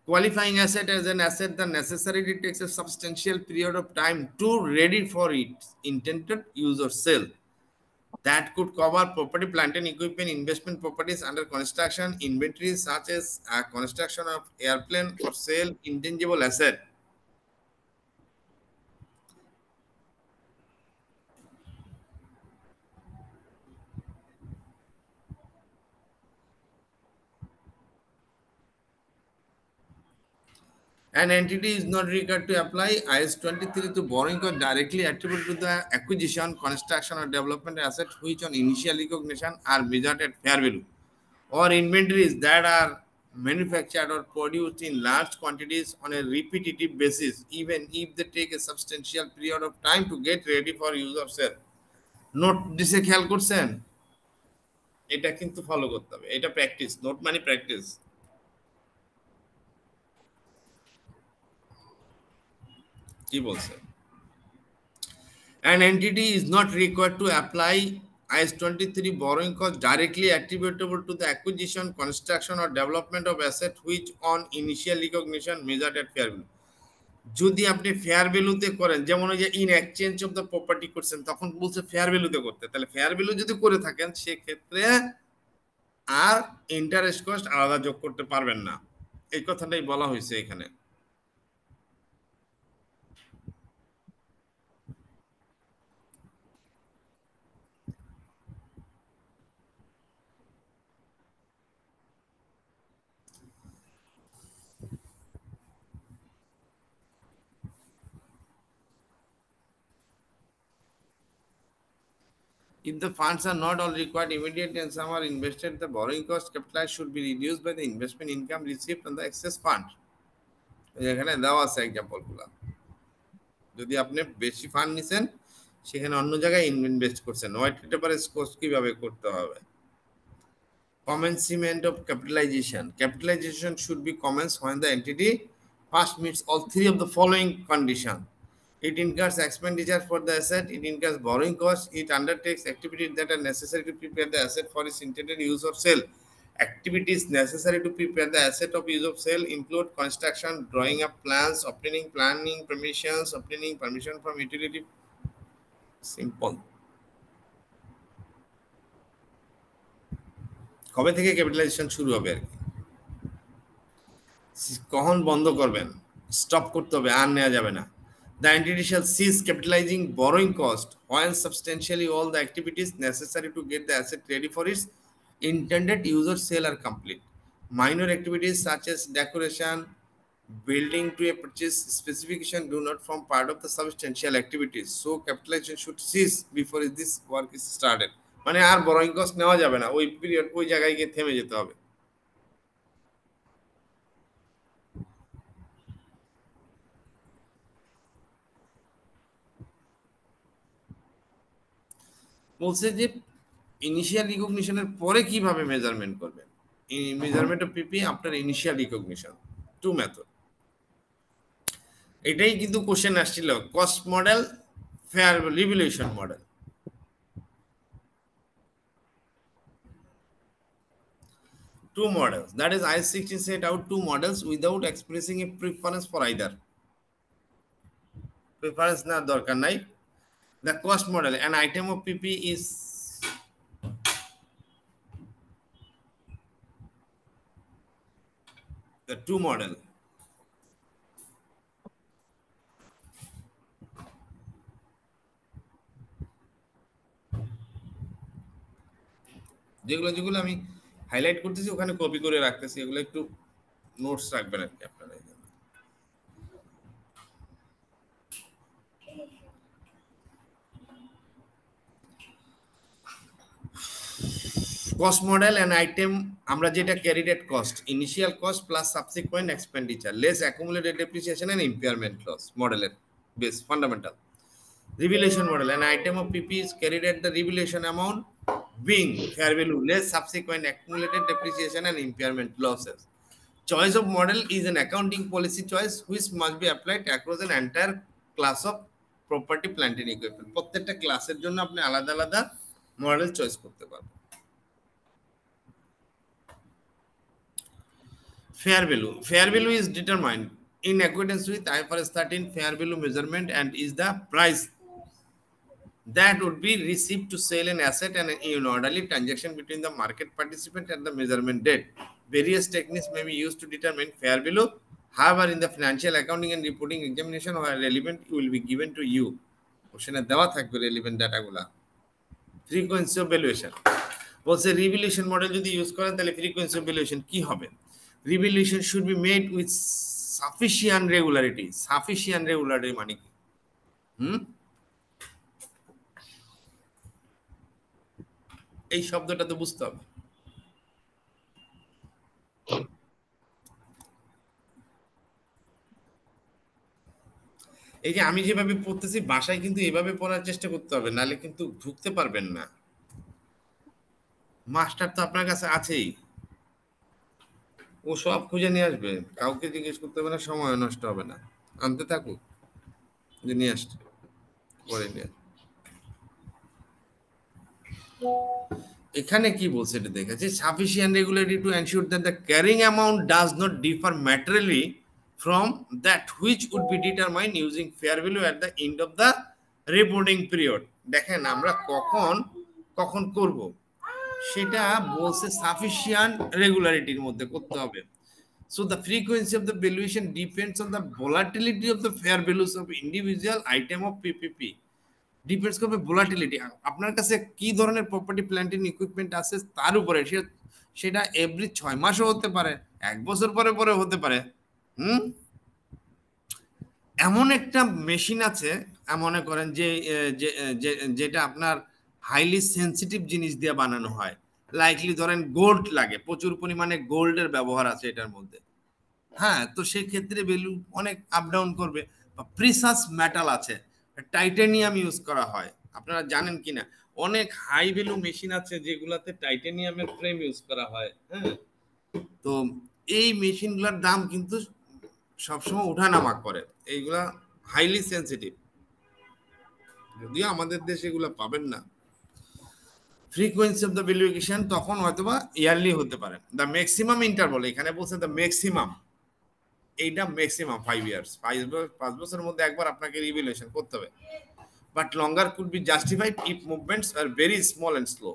Qualifying asset as an asset that necessarily takes a substantial period of time to ready for its intended use or sale. That could cover property, plant and equipment, investment properties under construction, inventories such as construction of airplane for sale, intangible asset. An entity is not required to apply IS 23 to borrowing cost directly attributed to the acquisition, construction, or development assets which on initial recognition are measured at fair value, or inventories that are manufactured or produced in large quantities on a repetitive basis, even if they take a substantial period of time to get ready for use or sale. Note দিছে খেয়াল করছেন? এটা কিন্তু follow করতে হবে, এটা practice, note মানে practice. কি বলছে? An entity is not required to apply IS 23 borrowing cost directly attributable to the acquisition, construction, or development of asset which on initial recognition measured at fair value. যদি আপনি fair ভ্যালুতে করেন, যেমন ওই যে in exchange of the property করছেন, তখন বলছে ফেয়ার ভ্যালুতে করতে, তাহলে ফেয়ার ভ্যালু যদি করে থাকেন সেক্ষেত্রে আর ইন্টারেস্ট কস্ট আলাদা যোগ করতে পারবেন না, এই কথাটাই বলা হয়েছে এখানে। If the funds are not all required immediately and some are invested, the borrowing cost capitalized should be reduced by the investment income received from the excess fund. এখানে দেওয়া আছে এক্সাম্পলগুলো। যদি আপনি বেশি ফান্ড নিছেন সেখানে অন্য জায়গায় ইনভেস্ট করছেন, ওয়েটেড এভারেজ কস্ট কিভাবে করতে হবে। Commencement of capitalization. Capitalization should be commenced when the entity first meets all three of the following conditions. It incurs expenditure for the asset, it incurs borrowing costs, it undertakes activities that are necessary to prepare the asset for its intended use or sale. Activities necessary to prepare the asset of use of sale include construction, drawing up plans, obtaining planning permissions, obtaining permission from utility. Simple. কবে থেকে capitalisation শুরু হবে আর কি, কখন বন্ধ করবেন, stop করতে হবে, আর নেওয়া যাবে না। The entity shall cease capitalizing borrowing cost when substantially all the activities necessary to get the asset ready for its intended use or sale are complete. Minor activities such as decoration, building to a purchase specification do not form part of the substantial activities. So capitalization should cease before this work is started. মানে আর borrowing cost নেওয়া যাবে না, ওই period ওই জায়গায় গিয়ে থেমে যেতে হবে। বলছে যে ইনিশিয়াল রিকগনিশনের পরে কিভাবে মেজারমেন্ট করবেন। Measurement of PP after initial recognition, two method. এটাই কিন্তু কোশ্চেন আসছিল, cost model, fair revaluation model. Two models, that is IS 16 set out two models without expressing a preference for either. Preference না দরকার নাই। The cost model, an item of PP is the two model. যেগুলো যেগুলো আমি highlight করতেছি ওখানে copy করে রাখতেছি, এগুলো একটু নোটস রাখবেন আর কি আপনারা। কস্ট মডেল অ্যান্ড আইটেম, আমরা যেটা carried at cost, initial cost plus subsequent expenditure less accumulated depreciation and impairment loss, মডেলের base fundamental. Revaluation model, an item of PP is carried at the revaluation amount being fair value less subsequent accumulated depreciation and impairment losses. Choice of model is an accounting policy choice which must be applied across an entire class of property, plant and equipment. প্রত্যেকটা ক্লাসের জন্য আপনি আলাদা আলাদা model choice করতে পারবেন। Fair value is determined in accordance with IFRS 13 fair value measurement and is the price that would be received to sell an asset and an orderly transaction between the market participant and the measurement date. Various techniques may be used to determine fair value. However, in the financial accounting and reporting examination where relevant will be given to you. Question দেওয়া থাকবে relevant data গুলা। Frequency of valuation. বলছে revaluation model যদি use করেন তাহলে frequency of valuation কি হবে? Revaluation should be made with sufficient regularity. Sufficient regularity মানে কি? এই শব্দটা তো বুঝতে হবে। এই যে আমি যেভাবে পড়তেছি বাসায় কিন্তু এভাবে পড়ার চেষ্টা করতে হবে, নাহলে কিন্তু ঢুকতে পারবেন না। মাস্টার তো আপনার কাছে আছেই, ও সব খুঁজে নিয়ে আসবে, কাউকে জিজ্ঞেস করতে হবে না, সময় নষ্ট হবে না, আনতে থাকুক, যে নিয়ে আসছে পরে নিয়ে। এখানে কি বলছে এটা দেখেছি, sufficient regularity to ensure that the carrying amount does not differ materially from that which would be determined using fair value at the end of the reporting period. দেখেন আমরা কখন করব সেটা বলছে সাফিসিয়েন্ট রেগুলারিটির মধ্যে করতে হবে। So the frequency of the valuation depends on the volatility of the fair values of individual item of PPP. Depends করবে volatility, আপনার কাছে কি ধরনের প্রপার্টি প্ল্যান্ট এন্ড ইকুইপমেন্ট আছে তার উপরে। সেটা এভরি 6 মাসও হতে পারে, 1 বছর পরে হতে পারে। এমন একটা মেশিন আছে মনে করেন যে যেটা আপনার হাইলি সেন্সিটিভ জিনিস দিয়ে বানানো হয়, লাইকলি ধরেন গোল্ড লাগে, প্রচুর পরিমাণে গোল্ডের ব্যবহার আছে এটার মধ্যে। হ্যাঁ, তো সেই ক্ষেত্রে ভ্যালু অনেক আপ ডাউন করবে। প্রিসাস মেটাল আছে, টাইটানিয়াম ইউজ করা হয়, আপনারা জানেন কিনা অনেক হাই ভ্যালু মেশিন আছে যেগুলাতে টাইটানিয়ামের ফ্রেম ইউজ করা হয়। হ্যাঁ, তো এই মেশিনগুলোর দাম কিন্তু সবসময় উঠানামা করে, এইগুলা হাইলি সেন্সিটিভ, যদিও আমাদের দেশে এগুলো পাবেন না। ফ্রিকোয়েন্সি অফ দ্য ভ্যালুয়েশন তখন হয়তোবা ইয়ারলি হতে পারে। দ্য ম্যাক্সিমাম ইন্টারভাল, এখানে বলছে দ্য ম্যাক্সিমাম, এইটা ম্যাক্সিমাম 5 ইয়ার্স, 5 বছরের মধ্যে একবার আপনাকে রিভ্যালুয়েশন করতে হবে। But longer could be justified if movements are very small and slow.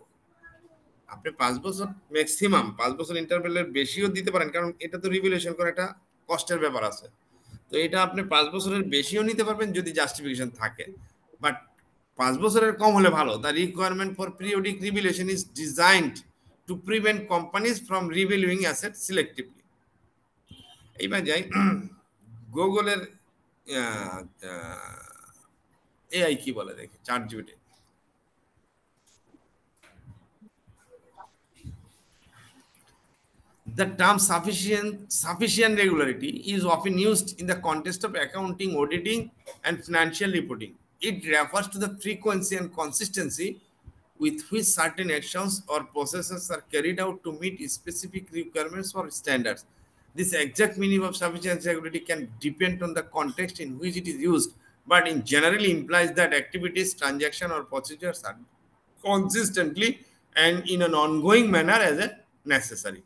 আপনি 5 বছর ম্যাক্সিমাম, 5 বছর ইন্টারভ্যালের বেশিও দিতে পারেন, কারণ এটা তো রিভ্যালুয়েশন করা একটা কষ্টের ব্যাপার আছে। তো এটা আপনি 5 বছরের বেশিও নিতে পারবেন যদি জাস্টিফিকেশন থাকে, বাট 5 বছরের কম হলে ভালো। The requirement for periodic revaluation is designed to prevent companies from revaluing asset selectively. এইবার যাই গুগলের এআই কি বলে দেখি, chat GPT. The term sufficient regularity is often used in the context of accounting, auditing, and financial reporting. It refers to the frequency and consistency with which certain actions or processes are carried out to meet specific requirements or standards. This exact meaning of sufficient regularity can depend on the context in which it is used, but in generally implies that activities, transactions, or procedures are consistently and in an ongoing manner as a necessary.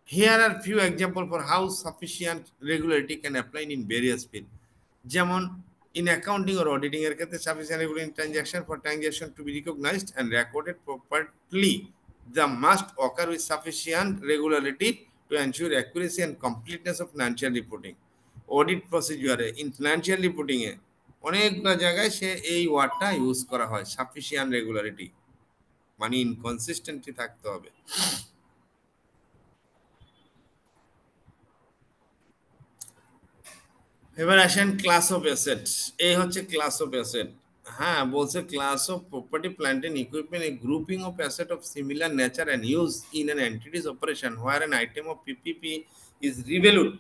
Here are few examples for how sufficient regularity can apply in various fields. যেমন in accounting or auditing এর ক্ষেত্রে sufficient regularity transaction for transaction to be recognized and recorded properly, the must occur with sufficient regularity to ensure accuracy and completeness of financial reporting. Audit procedure in financial reporting এ অনেকগুলো জায়গায় সে এই ওয়ার্ডটা use করা হয়, sufficient regularity, মানে inconsistency থাকতে হবে। এবার আসেন ক্লাস অফ অ্যাসেট। এই হচ্ছে ক্লাস অফ অ্যাসেট। হ্যাঁ, বলছে class of property plant and equipment a grouping of asset of similar nature and use in an entity's operation where an item of PPP is revalued,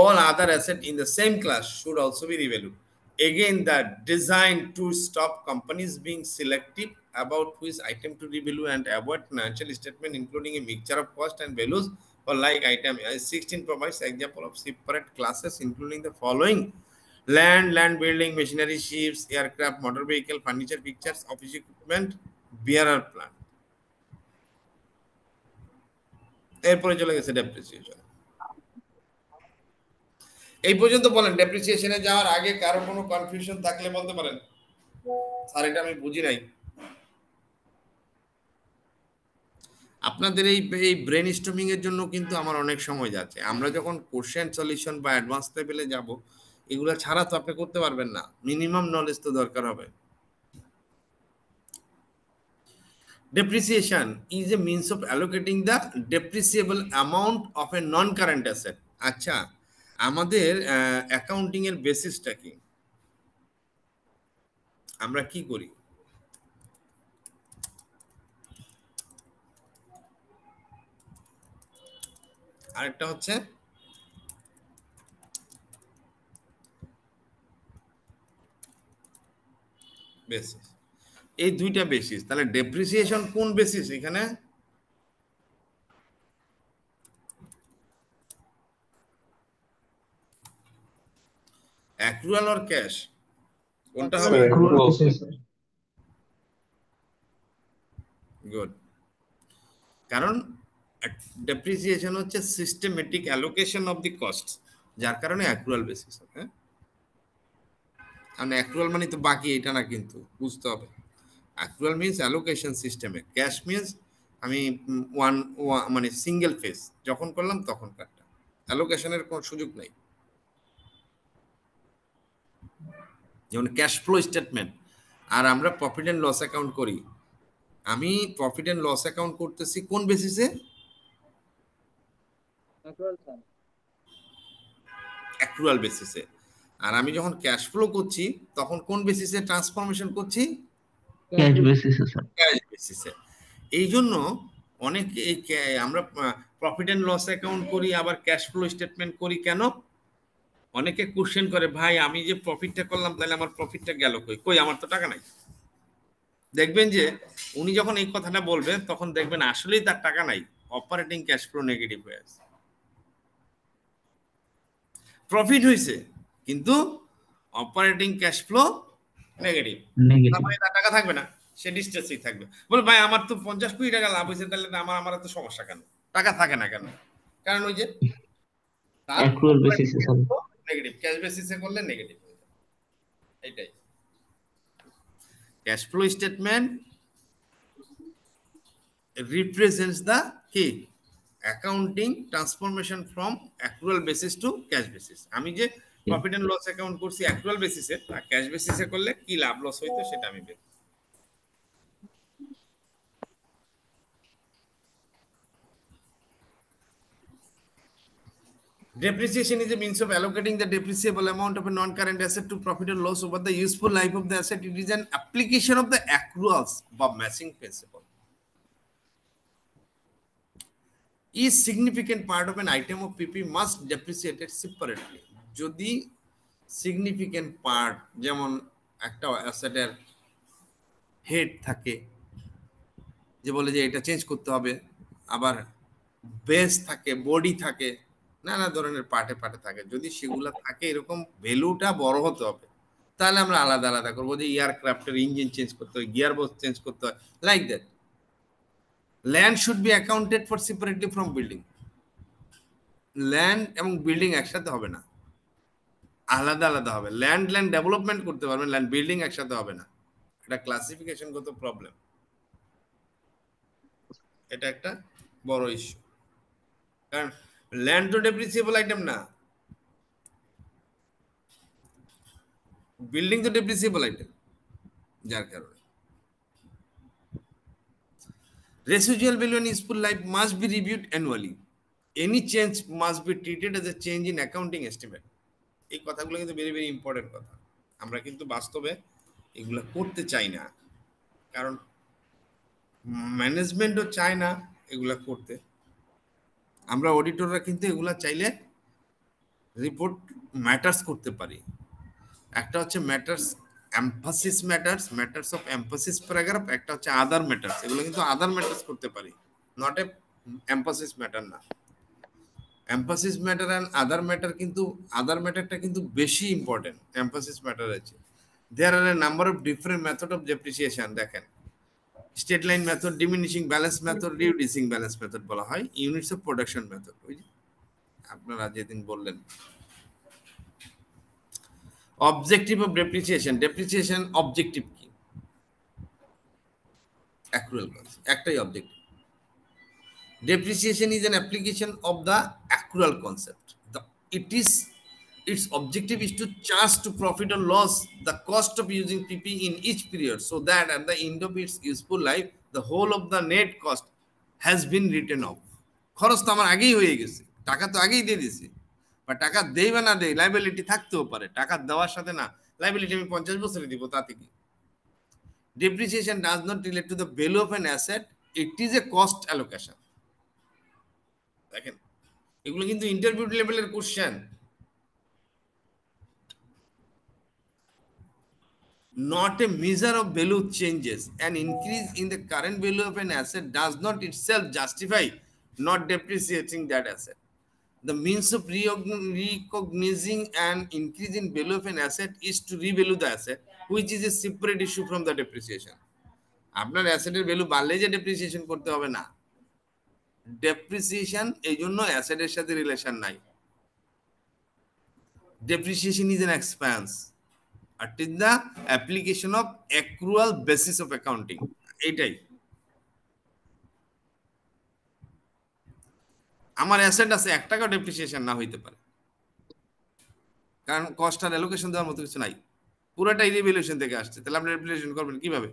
all other asset in the same class should also be revalued. Again, the design to stop companies being selective about which item to revalue and avoid financial statement including a mixture of cost and values for like item. 16 provides example of separate classes including the following: land building, machinery, ships, aircraft, motor vehicle, furniture, pictures, office equipment, bearer plant. এরপরে চলে গেছে depreciation. এই পর্যন্ত বলেন, ডেপ্রিসিয়েশনে যাওয়ার আগে কারো কোনো কনফিউশন থাকলে বলতে পারেন, স্যার এটা আমি বুঝি নাই। আপনাদের এই ব্রেন স্টর্মিং এর জন্য কিন্তু আমার অনেক সময় যাচ্ছে। আমরা যখন কোশ্চেন সলিউশন বা অ্যাডভান্স লেভেলে যাব, এগুলো ছাড়া তো আপনি করতে পারবেন না, মিনিমাম নলেজ তো দরকার হবে। Depreciation is a means of allocating the depreciable amount of a non-current asset. আচ্ছা, আমাদের অ্যাকাউন্টিং এর বেসিসটা কি? আমরা কি করি? আরেকটা হচ্ছে বেসিস। এই দুইটা বেসিস, তাহলে ডেপ্রিসিয়েশন কোন বেসিস এখানে? অ্যাক্রুয়াল অর ক্যাশ, কোনটা হবে? accrual basis, sir. গুড। কারণ ডেপ্রিসিয়েশন হচ্ছে systematic allocation of the cost, যার কারণে অ্যাক্রুয়াল বেসিস। হ্যাঁ, মানে অ্যাক্রুয়াল মানে তো বাকি, এটা না, কিন্তু বুঝতে হবে। অ্যাক্রুয়াল মিন্স অ্যালোকেশন সিস্টেমে, ক্যাশ মিন্স আমি ওয়ান মানে সিঙ্গেল ফেস যখন করলাম তখন কাটটা, অ্যালোকেশনের কোনো সুযোগ নেই। যেমন ক্যাশ ফ্লো স্টেটমেন্ট, আর আমরা প্রফিট অ্যান্ড লস অ্যাকাউন্ট করি। আমি প্রফিট অ্যান্ড লস অ্যাকাউন্ট করতেছি কোন বেসিসে? অ্যাক্রুয়াল বেসিসে। আর আমি যখন ক্যাশ ফ্লো করছি তখন কোন বেসিসে ট্রান্সফরমেশন করছি? Cash basis, sir. ক্যাশ বেসিসে। এই জন্য অনেক আমরা প্রফিট অ্যান্ড লস অ্যাকাউন্ট করি, আবার ক্যাশ ফ্লো স্টেটমেন্ট করি। কেন? অনেকে কোশ্চেন করে, ভাই আমি যে প্রফিটটা করলাম তাহলে আমার প্রফিটটা গেল কই? কই, আমার তো টাকা নাই। দেখবেন যে উনি যখন এই কথাটা বলবেন তখন দেখবেন আসলেই তার টাকা নাই, অপারেটিং ক্যাশ ফ্লো নেগেটিভ হয়ে আছে। প্রফিট হয়েছে কিন্তু operating cash flow negative, Negative. তার মানে তার টাকা থাকবে না, সে ডিস্ট্রেসেই থাকবে। বলে ভাই আমার তো 50 কোটি টাকা লাভ হয়েছে, তাহলে আমার এত সমস্যা কেন? টাকা থাকে না কেন? কারণ ওই যে তার Accrual basis, sir. Negative, cash বেসিসে করলে নেগেটিভ হয়ে যাবে। এইটাই cash flow statement represents the key accounting transformation from accrual basis to cash basis. আমি যে প্রফিট এন্ড লস অ্যাকাউন্ট করছি অ্যাক্রুয়াল বেসিসে, আর ক্যাশ বেসিসে করলে কি লাভ লস হইতো সেটা আমি বের। Depreciation is a means of allocating the depreciable amount of a non-current asset to profit or loss over the useful life of the asset. It is an application of the accruals বা matching principle. Each significant part of an item of PP must depreciated separately. যদি significant part, যেমন একটা অ্যাসেটের head থাকে যে বলে যে এটা change করতে হবে, আবার বেস থাকে, বডি থাকে, নানা ধরনের পার্টে পার্টে থাকে। যদি সেগুলো থাকে এরকম ভ্যালুটা বড় হতে হবে, তাহলে আমরা আলাদা আলাদা করবো। যে এয়ারক্রাফটের ইঞ্জিন চেঞ্জ করতে হয়, গিয়ার বক্স চেঞ্জ করতে হয়, like that. Land should be accounted for separately from building. Land এবং বিল্ডিং একসাথে হবে না, আলাদা আলাদা হবে। ল্যান্ড ডেভেলপমেন্ট করতে পারবেন, ল্যান্ড বিল্ডিং একসাথে হবে না। এটা ক্লাসিফিকেশনগত প্রবলেম, এটা একটা বড় ইস্যু। কারণ ল্যান্ড তো ডেপ্রিসিয়েবল আইটেম না, বিল্ডিং তো ডেপ্রিসিয়েবল আইটেম, যার কারণে residual value and useful life must be reviewed annually. Any change must be treated as a change in accounting estimate. এই কথাগুলো কিন্তু ভেরি ভেরি ইম্পর্টেন্ট কথা। আমরা কিন্তু বাস্তবে এগুলো করতে চাই না, কারণ ম্যানেজমেন্টও চায় না এগুলা করতে। আমরা অডিটররা কিন্তু এগুলা চাইলে রিপোর্ট ম্যাটার্স করতে পারি। একটা হচ্ছে matters emphasis matters, matters of emphasis paragraph, একটা হচ্ছে আদার ম্যাটার্স। এগুলো কিন্তু আদার ম্যাটার্স করতে পারি, নট এ এমফাসিস ম্যাটার না। Emphasis matter and other matter, কিন্তু আদার ম্যাটারটা কিন্তু বেশি ইম্পর্টেন্ট এমফাসিস ম্যাটার আছে। There are a number of different method of depreciation. দেখেন, state line method, diminishing balance method, reducing balance method বলা হয়, units of production method. ওই যে আপনারা যেদিন বললেন অবজেক্টিভ অফ ডেপ্রিসিয়েশন অবজেক্টিভ কি? অ্যাক্রুয়াল কস্ট, একটাই objective. Depreciation is an application of the accrual concept. Its objective is to charge to profit or loss the cost of using PP in each period, so that at the end of its useful life, the whole of the net cost has been written off. খরচ তো আমার আগেই হয়ে গেছে, টাকা তো আগেই দিয়ে দিয়েছি, বা টাকা দেই বা না দেই লাইবিলিটি থাকতেও পারে, টাকা দেওয়ার সাথে না লাইবিলিটি আমি 50 বছরে দিব, তাতে কি? Depreciation does not relate to the value of an asset, it is a cost allocation. দেখেন, এগুলো কিন্তু ইন্টারভিউ লেভেলের question. Not a measure of value changes. An increase in the current value of an asset does not itself justify not depreciating that asset. The means of recognizing an increase in value of an asset is to revalue the asset, which is a separate issue from the depreciation. আপনার অ্যাসেটের value বাড়লে যে depreciation করতে হবে না, depreciation এই জন্য অ্যাসেটের সাথে relation নাই। Depreciation is an expense. It is the application of accrual basis of accounting. এইটাই। আমার অ্যাসেট আছে 1 টাকা ডেপ্রিসিয়েশন না হইতে পারে, কারণ কস্ট আর অ্যালোকেশন দেওয়ার মতো কিছু নাই, পুরোটাই রিভ্যালুয়েশন থেকে আসছে। তাহলে আপনি রিভ্যালুয়েশন করবেন কিভাবে?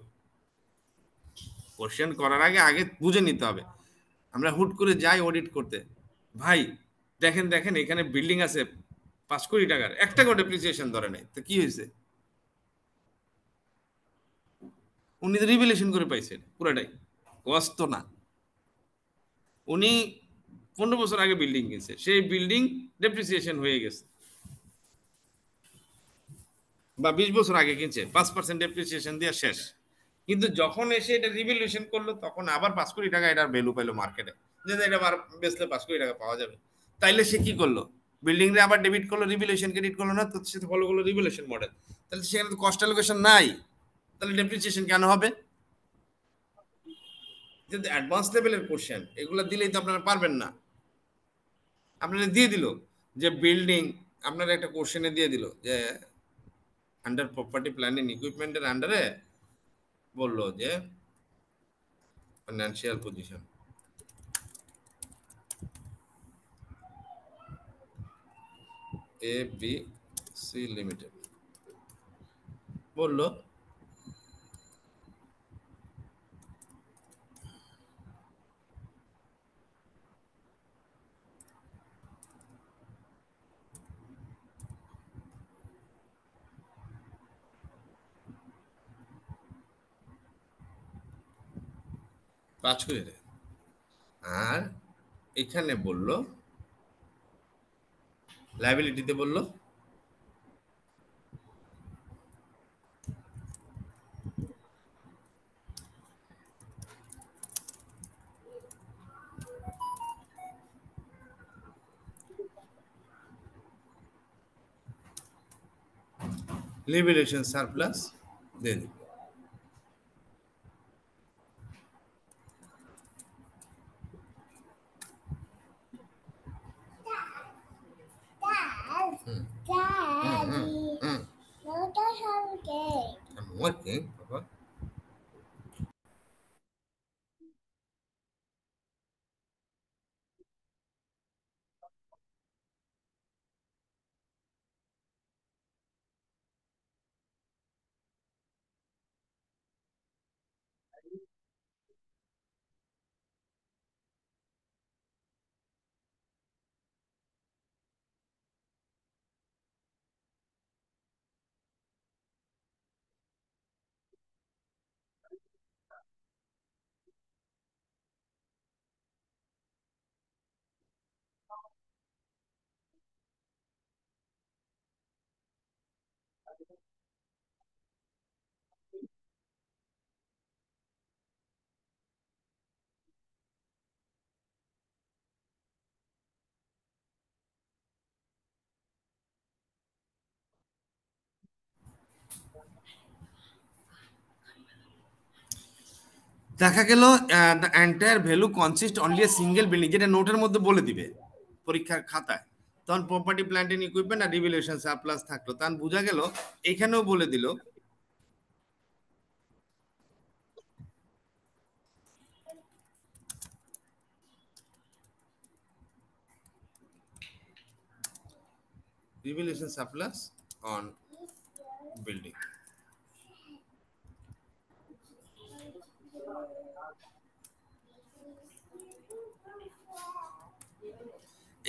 কোশ্চেন করার আগে বুঝে নিতে হবে। আমরা হুট করে যাই অডিট করতে, ভাই দেখেন দেখেন এখানে বিল্ডিং আছে 5 কোটি টাকার, 1 টাকা ডেপ্রিসিয়েশন ধরে নাই, তো কি হয়েছে? উনি তো রিভ্যালুয়েশন করে পাইছেন পুরোটাই, কস্ট তো না। উনি 15 বছর আগে বিল্ডিং কিনছে, সেই বিল্ডিং ডেপ্রিসিয়েশন হয়ে গেছে, বা 20 বছর আগে কিনছে, 5% ডেপ্রিসিয়েশন দিয়ে শেষ। কিন্তু যখন এসে এটা রিভ্যালুয়েশন করলো, তখন আবার 5 কোটি টাকা এটার ভ্যালু পাইলো মার্কেটে, যে এটা আবার বেচলে 5 কোটি টাকা পাওয়া যাবে। তাইলে সে কি করলো? বিল্ডিং রে আবার ডেবিট করলো, রিভ্যালুয়েশন ক্রেডিট করলো না, তো সে ফলো করলো রিভ্যালুয়েশন মডেল। তাহলে সেখানে তো কস্ট অ্যালোকেশন নাই, তাহলে ডেপ্রিসিয়েশন কেন হবে? যদি অ্যাডভান্স লেভেলের কোশ্চেন, এগুলো দিলেই তো আপনারা পারবেন না। আপনারা দিয়ে দিল যে বিল্ডিং, আপনারা একটা কোশ্চেনে দিয়ে দিল যে আন্ডার প্রপার্টি প্ল্যানিং ইকুইপমেন্টের আন্ডারে বললো যে ফাইন্যান্সিয়াল পজিশন, ABC লিমিটেড বললো পাঁচ কোটি টাকা, আর এখানে বললো লাইবিলিটিতে বললো লিমিটেশন সারপ্লাস দিয়ে দিল। Daddy, what the hell game? I'm working, Papa. দেখা গেল the entire value consist only a single building, যেটা নোটের মধ্যে বলে দিবে পরীক্ষার খাতায়। তখন প্রপার্টি প্ল্যান্ট এন্ড ইকুইপমেন্ট আর রিভ্যালুয়েশন সারপ্লাস থাকলো, তখন বোঝা গেল এখানেও বলে দিল রিভ্যালুয়েশন সারপ্লাস অন বিল্ডিং।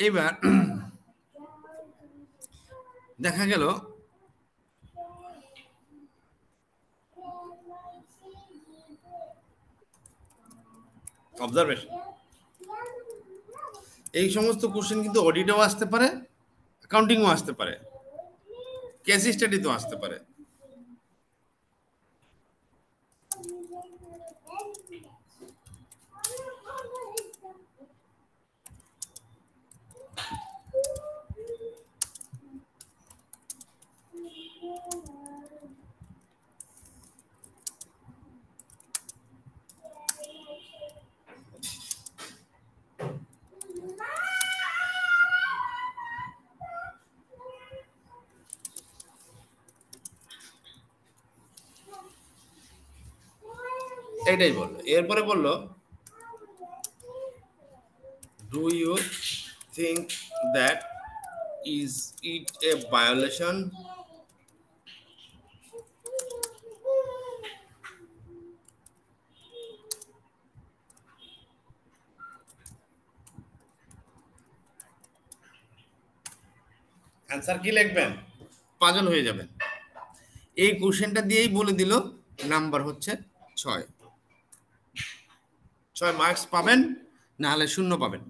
এবার দেখা গেল অবজারভেশন, এই সমস্ত কোশ্চেন কিন্তু অডিটেও আসতে পারে, অ্যাকাউন্টিংও আসতে পারে, কেস স্টাডিতেও আসতে পারে। এটাই বললো। এরপরে বললো do you think that is it a violation answer কি লিখবেন, পাগল হয়ে যাবেন। এই কোশ্চেনটা দিয়েই বলে দিল নাম্বার হচ্ছে 6, 6 মার্কস পাবেন, না হলে 0 পাবেন।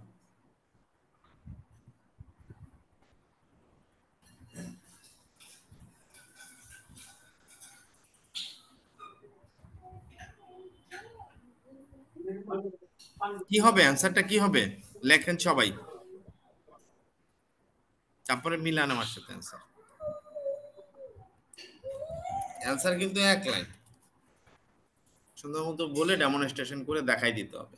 কি হবে অ্যান্সারটা, কি হবে লেখেন সবাই, তারপরে মিলান আমার সাথে অ্যান্সার। অ্যান্সার কিন্তু এক লাইন, সুন্দর মতো বলে ডেমনস্ট্রেশন করে দেখাই দিতে হবে।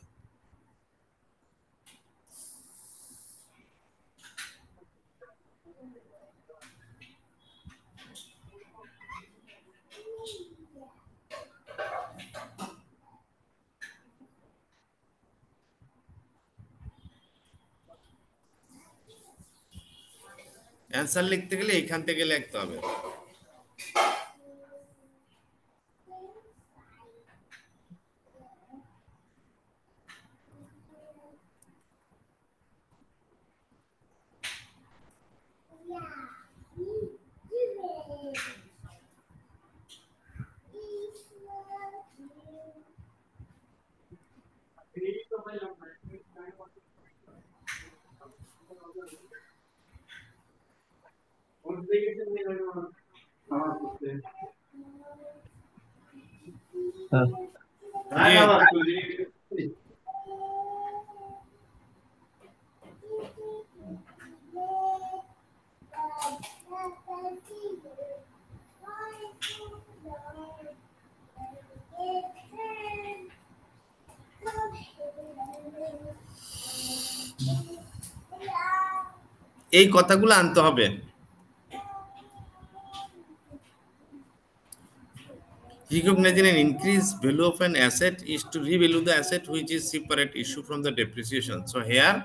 অ্যান্সার লিখতে গেলে এখান থেকে লিখতে হবে। এই কথাগুলো আনতে হবে। Recognizing an increased value of an asset is to revalue the asset which is separate issue from the depreciation. So here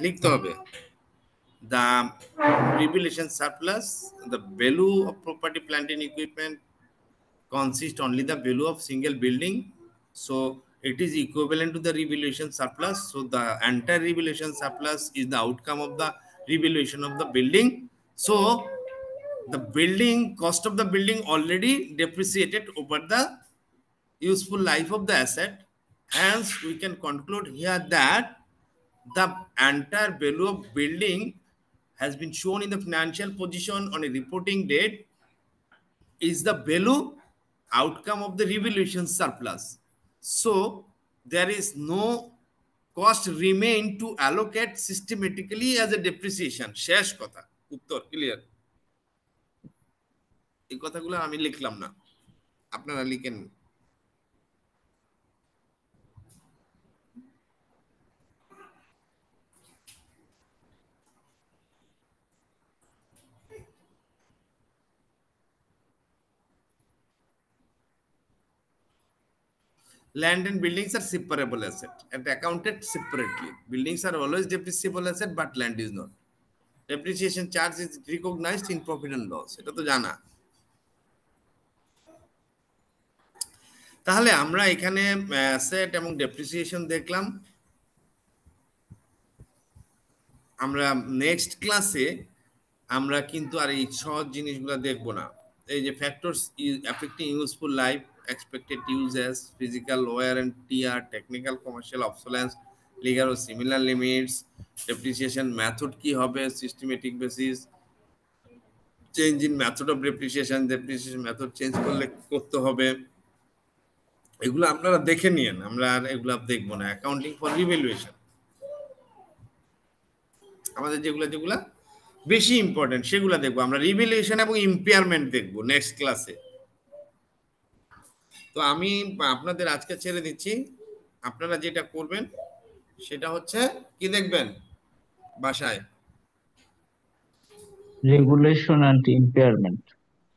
লিখতে হবে the revaluation surplus, the value of property, plant and equipment consists only the value of single building. So it is equivalent to the revaluation surplus. So the entire revaluation surplus is the outcome of the revaluation of the building. So the building cost of the building already depreciated over the useful life of the asset. Hence we can conclude here that the entire value of building has been shown in the financial position on a reporting date is the value outcome of the revaluation surplus. So there is no cost remain to allocate systematically as a depreciation. শেষ কথা, উত্তর clear. এই কথাগুলো আমি লিখলাম না, আপনারা লিখেন। Land and buildings are separable asset and accounted separately. Buildings are always depreciable asset, but land is not. Depreciation charge is recognized in profit and loss. এটা তো জানা। তাহলে আমরা এখানে অ্যাসেট এবং ডেপ্রিসিয়েশন দেখলাম। আমরা নেক্সট ক্লাসে আমরা কিন্তু আর এই সহজ জিনিসগুলো দেখব না। এই যে factors affecting useful life, expected usages, physical wear and tear, technical commercial obsolescence, legal ও সিমিলার লিমিটস, ডেপ্রিসিয়েশন মেথড কি হবে, systematic basis, change in method of depreciation method change করলে করতে হবে, এগুলো আপনারা দেখে নিয়েন, আমরা আর এগুলো দেখব না। অ্যাকাউন্টিং ফর রিভ্যালুয়েশন, আমাদের যেগুলা বেশি ইম্পর্টেন্ট সেগুলো দেখবো আমরা। রিভ্যালুয়েশন এবং ইম্পেয়ারমেন্ট দেখবো নেক্সট ক্লাসে। তো আমি আপনাদের আজকে ছেড়ে দিচ্ছি, আপনারা যেটা করবেন সেটা হচ্ছে কি দেখবেন বাসায়, রেগুলেশন এন্ড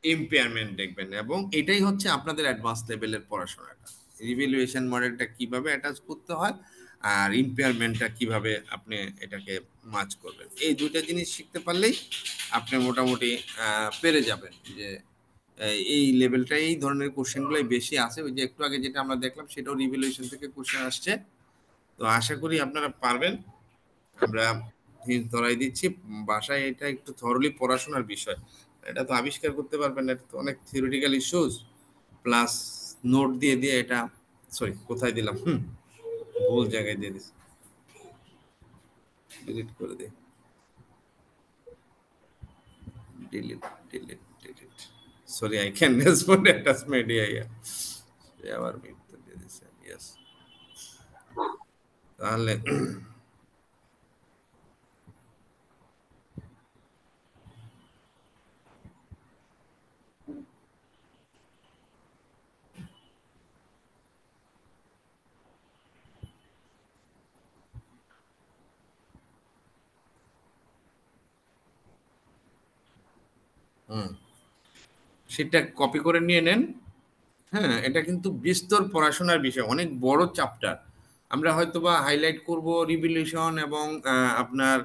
ইম্পেয়ারমেন্ট দেখবেন, এবং এটাই হচ্ছে আপনাদের অ্যাডভান্স লেভেলের পড়াশোনাটা। রিভ্যালুয়েশন মডেলটা কিভাবে অ্যাটাচ করতে হয় আর ইম্পেয়ারমেন্টটা কিভাবে আপনি এটাকে মাচ করবেন, এই দুইটা জিনিস শিখতে পারলেই আপনি মোটামুটি পেরে যাবেন। যে এই লেভেলটা এই ধরনের কোশ্চেনগুলোই বেশি আসে। ওই যে একটু আগে যেটা আমরা দেখলাম সেটাও রিভ্যালুয়েশন থেকে কোশ্চেন আসছে। তো আশা করি আপনারা পারবেন, আমরা ধরাই দিচ্ছি। বাসায় এটা একটু থরলি পড়াশোনার বিষয়, এটা তো আবিষ্কার করতে পারবেন না, এটা তো অনেক থিওরিটিক্যাল ইস্যুস প্লাস নোট দিয়ে দিয়ে এটা, সরি কোথায় দিলাম, ভুল জায়গায় দিয়ে দিচ্ছি, ডিলিট করে দিই, delete, sorry I can respond attachment here, আবার মিথ্যা দিয়ে দিচ্ছি। ইয়েস, তাহলে সেটা কপি করে নিয়ে নেন। হ্যাঁ, এটা কিন্তু বিস্তর পড়াশোনার বিষয়, অনেক বড় চ্যাপ্টার। আমরা হয়তোবা হাইলাইট করব রিভ্যালুয়েশন এবং আপনার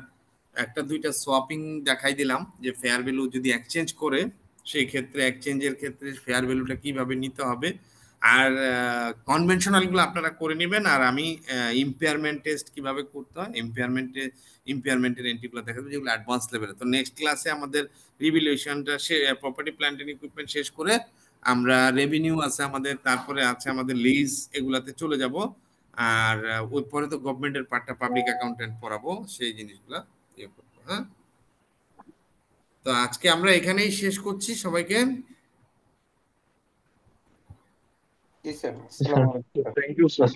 একটা দুইটা সোয়াপিং দেখাই দিলাম, যে ফেয়ার ভ্যালু যদি এক্সচেঞ্জ করে সেই ক্ষেত্রে এক্সচেঞ্জের ক্ষেত্রে ফেয়ার ভ্যালুটা কিভাবে নিতে হবে, আর কনভেনশনালগুলো আপনারা করে নেবেন। আর আমি ইম্পেয়ারমেন্ট টেস্ট কিভাবে করতে হয়, ইম্পেয়ারমেন্টের এন্ট্রিগুলো দেখাবো, যেগুলো অ্যাডভান্স লেভেলে। তো নেক্সট ক্লাসে আমাদের রিভ্যালুয়েশনটা প্রপার্টি প্ল্যান্ট এন্ড ইকুইপমেন্ট শেষ করে আমরা রেভিনিউ আছে আমাদের, তারপরে আছে আমাদের লিজ, এগুলাতে চলে যাব। আর ওই পরে তো গভর্নমেন্টের পার্টটা পাবলিক অ্যাকাউন্টেন্ট পড়াবো, সেই জিনিসগুলা ইয়ে করবো। হ্যাঁ, তো আজকে আমরা এখানেই শেষ করছি। সবাইকে জি স্যার, থ্যাংক ইউ স্যার।